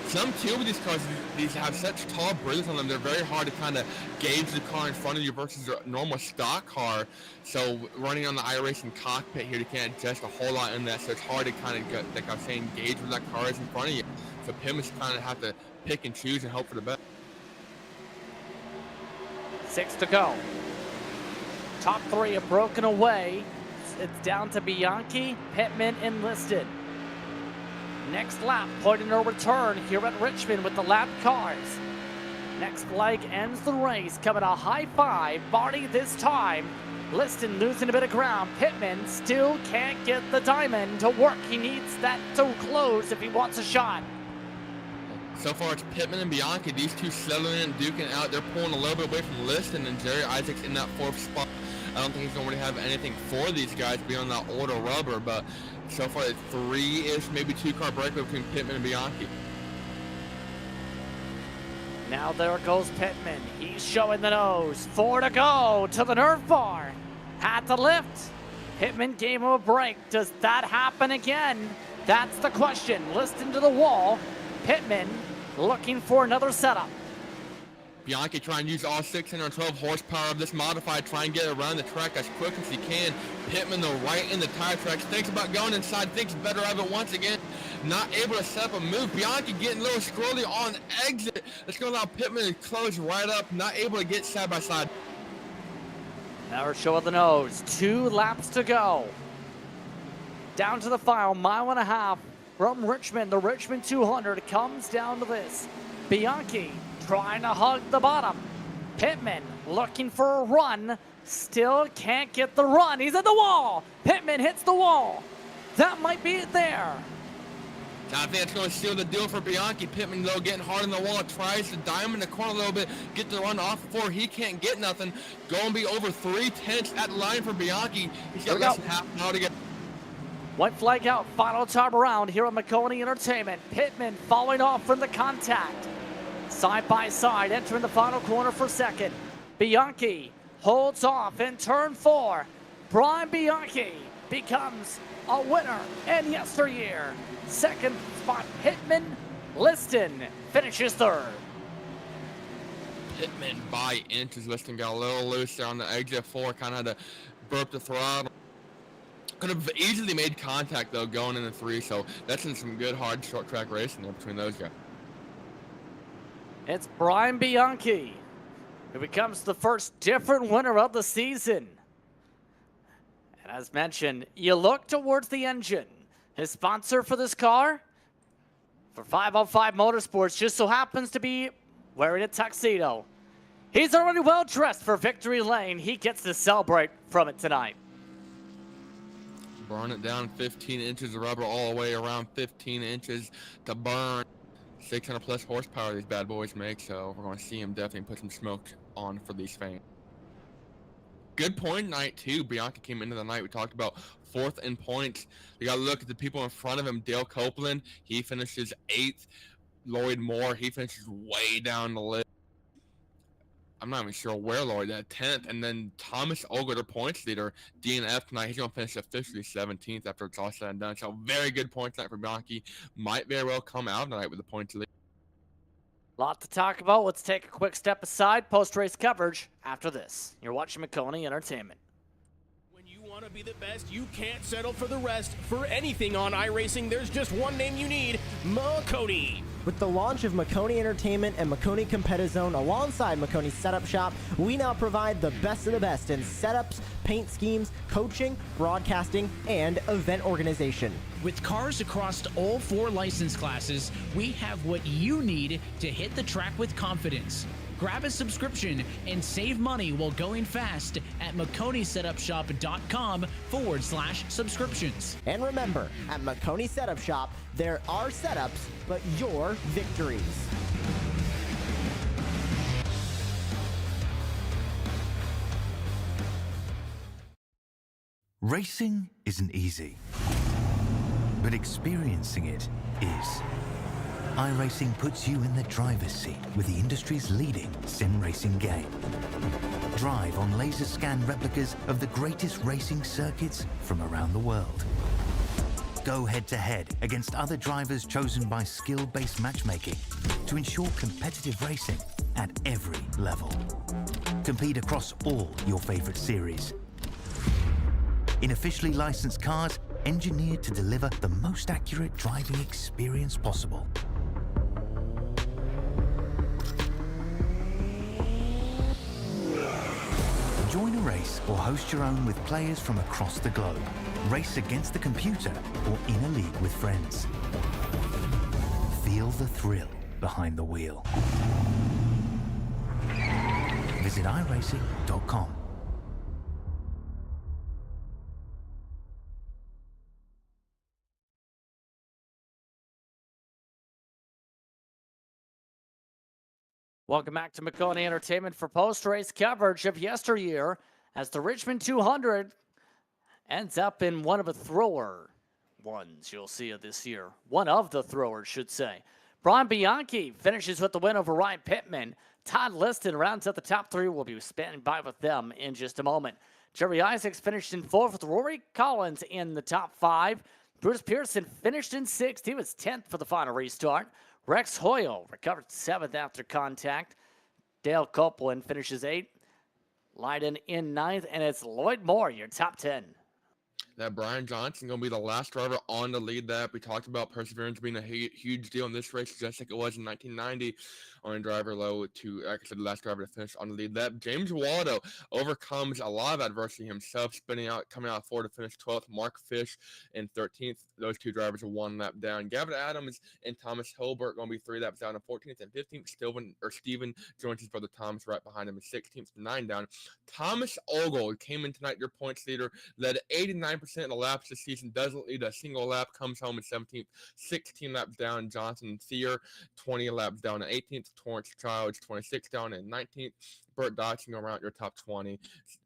Some too with these cars, these have such tall bridges on them, they're very hard to kind of gauge the car in front of you versus a normal stock car. So running on the iRacing cockpit here, you can't adjust a whole lot in that, so it's hard to kind of get, like I was saying, gauge where that car is in front of you. So Pittman's kind of have to pick and choose and hope for the best. 6 to go. Top 3 have broken away. It's down to Bianchi, Pittman, and Liston. Next lap, pointing a return here at Richmond with the lap cars. Next leg ends the race, coming a high 5. Barty this time. Liston losing a bit of ground. Pittman still can't get the diamond to work. He needs that to close if he wants a shot. So far, it's Pittman and Bianchi. These two settling in, duking out. They're pulling a little bit away from Liston, and Jerry Isaacs in that 4th spot. I don't think he's going to really have anything for these guys beyond that older rubber, but so far it's 3-ish, maybe 2-car break between Pittman and Bianchi. Now there goes Pittman. He's showing the nose. 4 to go to the nerve bar. Had to lift. Pittman gave him a break. Does that happen again? That's the question. Liston to the wall. Pittman looking for another setup. Bianchi trying to use all 612 horsepower of this modified, try and get around the track as quick as he can. Pittman, though, right in the tire tracks, thinks about going inside, thinks better of it once again. Not able to set up a move. Bianchi getting a little squirrely on exit. That's going to allow Pittman to close right up, not able to get side by side. Now we're showing the nose. 2 laps to go. Down to the final, 1.5 miles from Richmond. The Richmond 200 comes down to this. Bianchi trying to hug the bottom. Pittman looking for a run. Still can't get the run. He's at the wall. Pittman hits the wall. That might be it there. I think it's going to seal the deal for Bianchi. Pittman, though, getting hard on the wall, tries to diamond the corner a little bit, get the run off before he can't get nothing. Going to be over 3/10 at the line for Bianchi. He's got less than half an hour to get. White flag out, final time around here on Maconi Entertainment. Pittman falling off from the contact. Side by side, entering the final corner for second. Bianchi holds off in turn 4. Brian Bianchi becomes a winner in yesteryear. Second spot, Pittman. Liston finishes third. Pittman by inches. Liston got a little loose there on the exit 4, kind of had to burp the throttle. Could have easily made contact though going into 3, so that's in some good hard short track racing there between those guys. It's Brian Bianchi who becomes the first different winner of the season. And as mentioned, you look towards the engine. His sponsor for this car, for 505 Motorsports, just so happens to be wearing a tuxedo. He's already well dressed for victory lane. He gets to celebrate from it tonight. Burn it down 15 inches of rubber all the way around 15 inches to burn. 600 plus horsepower these bad boys make, so we're going to see him definitely put some smoke on for these fans. Good point night too. Bianchi came into the night. We talked about 4th in points. You got to look at the people in front of him. Dale Copeland, he finishes 8th. Lloyd Moore, he finishes way down the list. I'm not even sure where Lloyd at 10th. And then Thomas Ogle, their points leader, DNF tonight. He's going to finish officially 17th after it's all said and done. So very good points night for Bianchi. Might very well come out tonight with the points lead. Lot to talk about. Let's take a quick step aside. Post-race coverage after this. You're watching Maconi Entertainment. When you want to be the best, you can't settle for the rest. For anything on iRacing, there's just one name you need, Maconi. With the launch of Maconi Entertainment and Maconi Competizone alongside Maconi Setup Shop, we now provide the best of the best in setups, paint schemes, coaching, broadcasting, and event organization. With cars across all 4 license classes, we have what you need to hit the track with confidence. Grab a subscription and save money while going fast at MaconiSetupShop.com/subscriptions. And remember, at Maconi Setup Shop, there are setups, but your victories. Racing isn't easy, but experiencing it is. iRacing puts you in the driver's seat with the industry's leading sim racing game. Drive on laser scan replicas of the greatest racing circuits from around the world. Go head-to-head against other drivers chosen by skill-based matchmaking to ensure competitive racing at every level. Compete across all your favorite series. In officially licensed cars, engineered to deliver the most accurate driving experience possible. Join a race or host your own with players from across the globe. Race against the computer or in a league with friends. Feel the thrill behind the wheel. Visit iRacing.com. Welcome back to Maconi Entertainment for post-race coverage of yesteryear as the Richmond 200 ends up in one of the thrower ones you'll see of this year. One of the throwers, should say. Brian Bianchi finishes with the win over Ryan Pittman. Todd Liston rounds out the top 3. We'll be standing by with them in just a moment. Jerry Isaacs finished in 4th with Rory Collins in the top 5. Bruce Pearson finished in 6th. He was 10th for the final restart. Rex Hoyle recovered 7th after contact. Dale Copeland finishes 8th. Leiden in 9th. And it's Lloyd Moore, your top 10. That Brian Johnson going to be the last driver on the lead lap. We talked about perseverance being a huge deal in this race, just like it was in 1990. On driver low to, like I said, the last driver to finish on the lead lap. James Waldo overcomes a lot of adversity himself, coming out of 4th to finish 12th. Mark Fish in 13th. Those 2 drivers are 1 lap down. Gavin Adams and Thomas Hilbert going to be 3 laps down in 14th and 15th. Steven joins his brother Thomas right behind him in 16th to 9 down. Thomas Ogle came in tonight, your points leader, led 89% of the laps this season, doesn't lead a single lap, comes home in 17th, 16 laps down. Jonathan Thier, 20 laps down in 18th. Torrance Childs, 26 down in 19th. Burt Dodson around your top 20.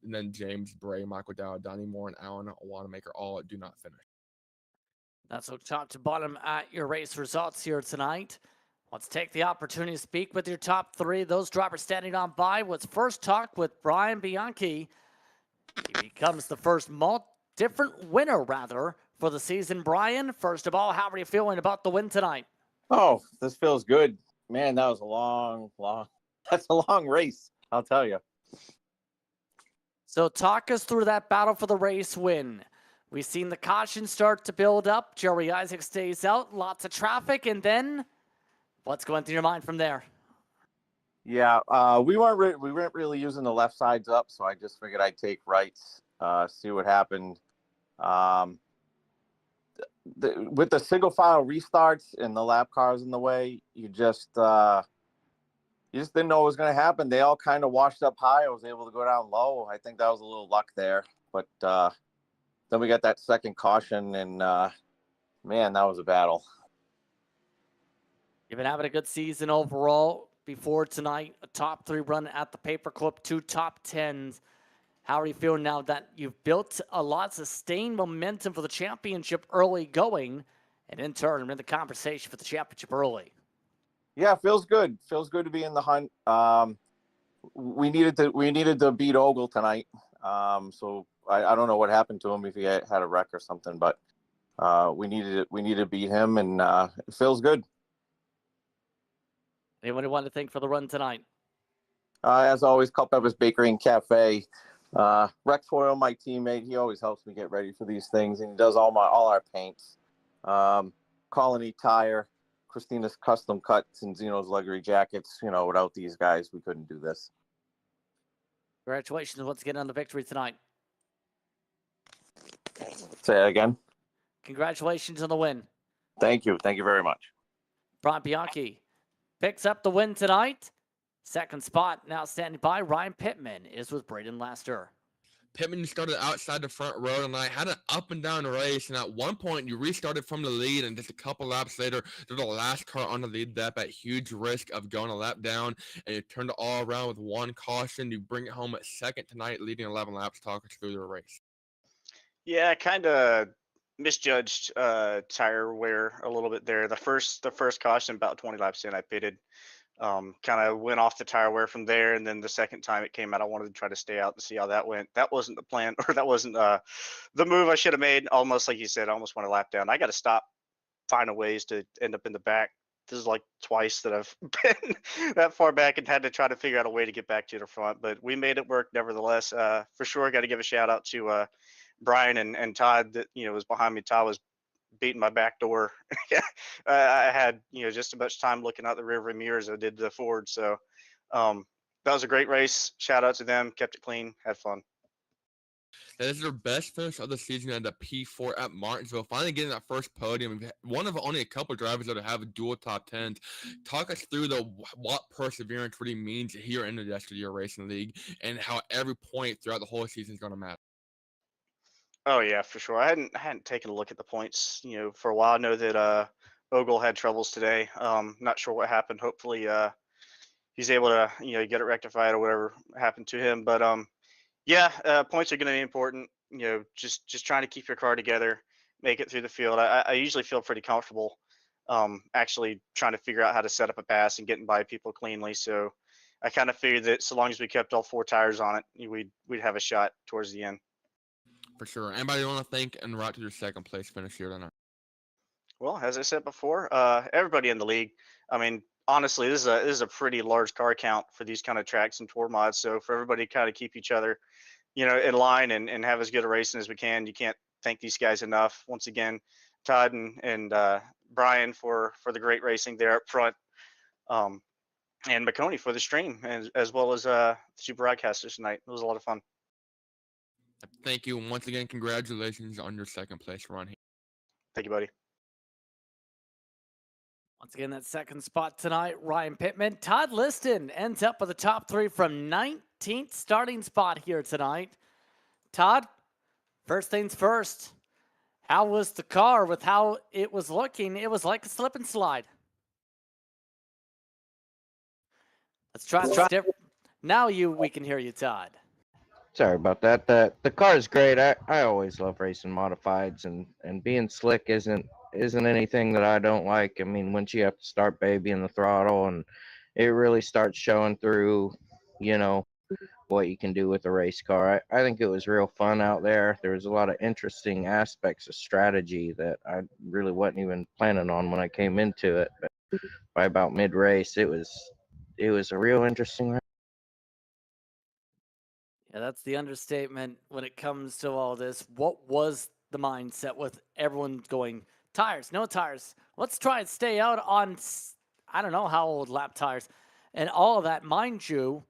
And then James Bray, Michael Dowd, Donnie Moore, and Alan Wanamaker all do not finish. That's what top to bottom at your race results here tonight. Let's take the opportunity to speak with your top three. Those drivers standing on by. Let's first talk with Brian Bianchi. He becomes the first different winner, rather, for the season. Brian, first of all, how are you feeling about the win tonight? Oh, this feels good. Man, that was a that's a long race, I'll tell you. So talk us through that battle for the race win. We've seen the caution start to build up. Joey Isaac stays out, lots of traffic, and then what's going through your mind from there? Yeah, we weren't really using the left sides up, so I just figured I'd take rights, see what happened. With the single file restarts and the lap cars in the way, you just didn't know what was going to happen. They all kind of washed up high. I was able to go down low. I think that was a little luck there, but then we got that second caution, and man, that was a battle. You've been having a good season overall. Before tonight, a top 3 run at the paperclip, 2 top 10s. How are you feeling now that you've built a lot of sustained momentum for the championship early going, and in turn, we're in the conversation for the championship early? Yeah, feels good. Feels good to be in the hunt. We needed to beat Ogle tonight. So I don't know what happened to him, if he had a wreck or something, but we needed to beat him, and it feels good. Anyone you want to thank for the run tonight? As always, Culpeper's Bakery and Cafe. Rex Hoyle, my teammate, he always helps me get ready for these things, and he does all our paints. Colony Tire, Christina's Custom Cuts, and Zeno's Luxury Jackets. You know, without these guys, we couldn't do this. Congratulations once again on the victory tonight. Say that again. Congratulations on the win. Thank you. Thank you very much. Brian Bianchi picks up the win tonight. Second spot now standing by. Ryan Pittman is with Braden Laster. Pittman started outside the front row tonight, had an up and down race, and at one point you restarted from the lead, and just a couple laps later, they're the last car on the lead lap at huge risk of going a lap down, and you turned it all around with one caution. You bring it home at second tonight, leading 11 laps. Talk us through the race. Yeah, kind of misjudged tire wear a little bit there. The first caution, about 20 laps in, I pitted. Kind of went off the tire wear from there, and then the second time it came out, I wanted to try to stay out and see how that went. That wasn't the plan, or that wasn't the move I should have made. Almost like you said, I almost want to lap down. I got to stop, find a ways to end up in the back. This is like twice that I've been that far back and had to try to figure out a way to get back to the front, but we made it work nevertheless. For sure, got to give a shout out to Brian and Todd that was behind me. Todd was beating my back door. I had just as much time looking out the rearview mirror as I did the forward. So that was a great race. Shout out to them. Kept it clean. Had fun. That is their best finish of the season at the P4 at Martinsville. Finally getting that first podium. One of only a couple of drivers that have dual top 10s. Talk us through what perseverance really means here in the YesterYear Racing League, and how every point throughout the whole season is going to matter. Oh yeah, for sure. I hadn't taken a look at the points, for a while. I know that Ogle had troubles today. Not sure what happened. Hopefully he's able to get it rectified or whatever happened to him. But yeah, points are going to be important. Just trying to keep your car together, make it through the field. I usually feel pretty comfortable actually trying to figure out how to set up a pass and getting by people cleanly. So I kind of figured that so long as we kept all 4 tires on it, we'd have a shot towards the end. For sure. Anybody want to thank and route to your second place finish here tonight? Well, as I said before, everybody in the league. I mean, honestly, this is a pretty large car count for these kind of tracks and tour mods. So for everybody to kind of keep each other, in line and have as good a racing as we can, you can't thank these guys enough. Once again, Todd and Brian for the great racing there up front, and Maconi for the stream, as well as the 2 broadcasters tonight. It was a lot of fun. Thank you. And once again, congratulations on your second place run here. Thank you, buddy. Once again, that second spot tonight, Ryan Pittman. Todd Liston ends up with the top 3 from 19th starting spot here tonight. Todd, first things first, how was the car with how it was looking? It was like a slip and slide. Let's try this different. Now we can hear you, Todd. Sorry about that. The car is great. I always love racing modifieds, and being slick isn't isn't anything that I don't like. I mean, once you have to start babying the throttle and it really starts showing through, you know, what you can do with a race car. I think it was real fun out there. There was a lot of interesting aspects of strategy that I really wasn't even planning on when I came into it. But by about mid-race, it was a real interesting race. Yeah, that's the understatement when it comes to all this. What was the mindset with everyone going, tires, no tires? Let's try and stay out on, I don't know how old lap tires. And all of that, mind you,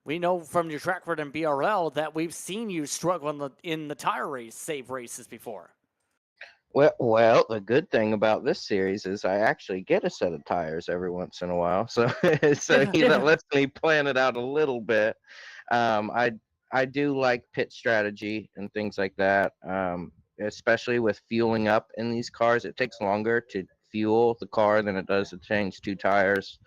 we know from your track record in BRL that we've seen you struggle in the tire race, save races before. Well, the good thing about this series is I actually get a set of tires every once in a while, so that lets me plan it out a little bit. I do like pit strategy and things like that, especially with fueling up in these cars. It takes longer to fuel the car than it does to change two tires.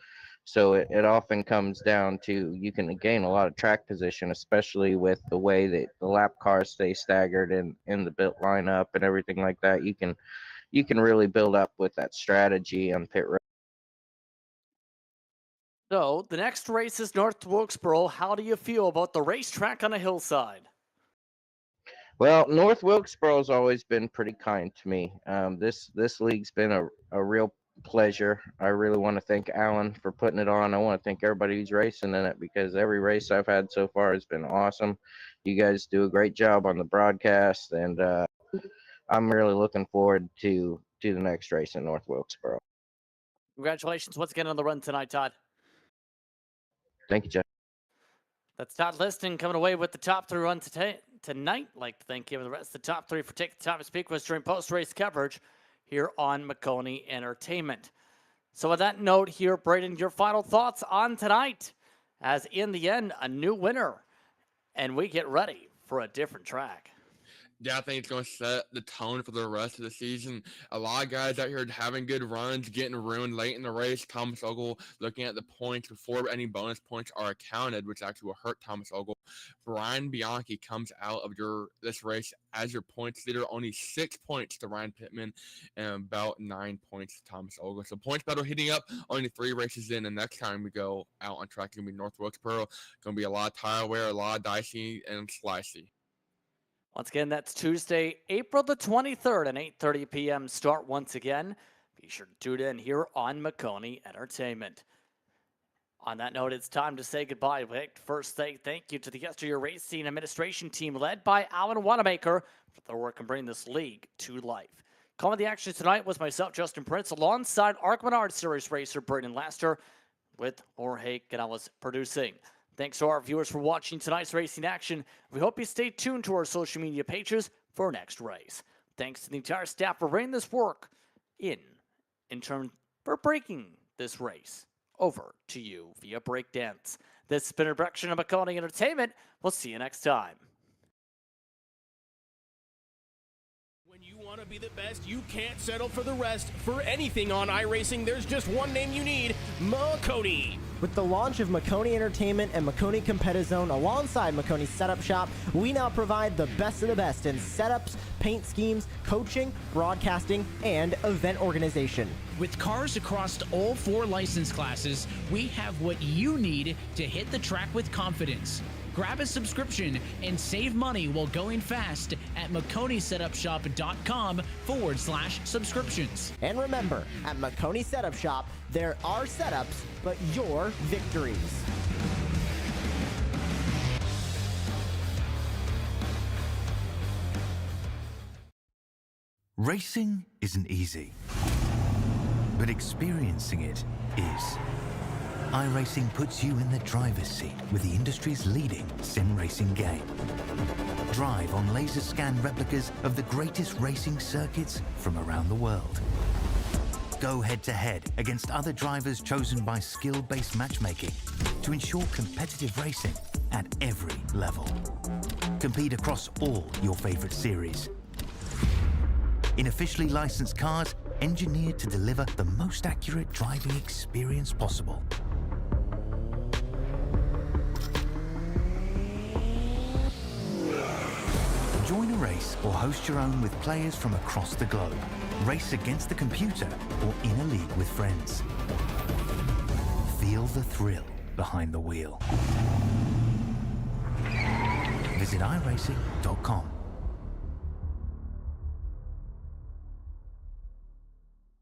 So it often comes down to you can gain a lot of track position, especially with the way that the lap cars stay staggered in the pit lineup and everything like that. You can really build up with that strategy on pit road. So the next race is North Wilkesboro. How do you feel about the racetrack on a hillside? Well, North Wilkesboro's always been pretty kind to me. This league's been a real pleasure. I really want to thank Alan for putting it on. I want to thank everybody who's racing in it because every race I've had so far has been awesome. You guys do a great job on the broadcast, and I'm really looking forward to the next race in North Wilkesboro. Congratulations once again on the run tonight, Todd. Thank you, Jeff. That's Todd Liston coming away with the top 3 run tonight. Like to thank you for the rest of the top 3 for taking the time to speak with us during post-race coverage here on Maconi Entertainment. So with that note here, Braden, your final thoughts on tonight, as in the end, a new winner, and we get ready for a different track. Yeah, I think it's going to set the tone for the rest of the season. A lot of guys out here having good runs, getting ruined late in the race. Thomas Ogle looking at the points before any bonus points are accounted, which actually will hurt Thomas Ogle. Brian Bianchi comes out of this race as your points leader, only 6 points to Ryan Pittman and about 9 points to Thomas Ogle. So points battle heating up, only 3 races in, and next time we go out on track, it's going to be North Wilkesboro. Going to be a lot of tire wear, a lot of dicey and slicey. Once again, that's Tuesday, April the 23rd, an 8:30 p.m. start once again. Be sure to tune in here on Maconi Entertainment. On that note, it's time to say goodbye. First, say thank you to the YesterYear Racing administration team led by Alan Wanamaker for their work in bringing this league to life. Calling the action tonight was myself, Justin Prince, alongside YYR Series racer Brendan Laster, with Jorge Canales producing. Thanks to our viewers for watching tonight's racing action. We hope you stay tuned to our social media pages for our next race. Thanks to the entire staff for bringing this work in turn for breaking this race over to you via breakdance. This has been a production of Maconi Entertainment. We'll see you next time. When you want to be the best, you can't settle for the rest. For anything on iRacing, there's just one name you need, Maconi. With the launch of Maconi Entertainment and Maconi Competizone alongside Maconi Setup Shop, we now provide the best of the best in setups, paint schemes, coaching, broadcasting, and event organization. With cars across all 4 license classes, we have what you need to hit the track with confidence. Grab a subscription and save money while going fast at MaconiSetupShop.com/subscriptions. And remember, at Maconi Setup Shop, there are setups, but your victories. Racing isn't easy, but experiencing it is. iRacing puts you in the driver's seat with the industry's leading sim racing game. Drive on laser scan replicas of the greatest racing circuits from around the world. Go head-to-head against other drivers chosen by skill-based matchmaking to ensure competitive racing at every level. Compete across all your favorite series. In officially licensed cars, engineered to deliver the most accurate driving experience possible. Join Join a race or host your own with players from across the globe. Race against the computer or in a league with friends. Feel the thrill behind the wheel. Visit iRacing.com.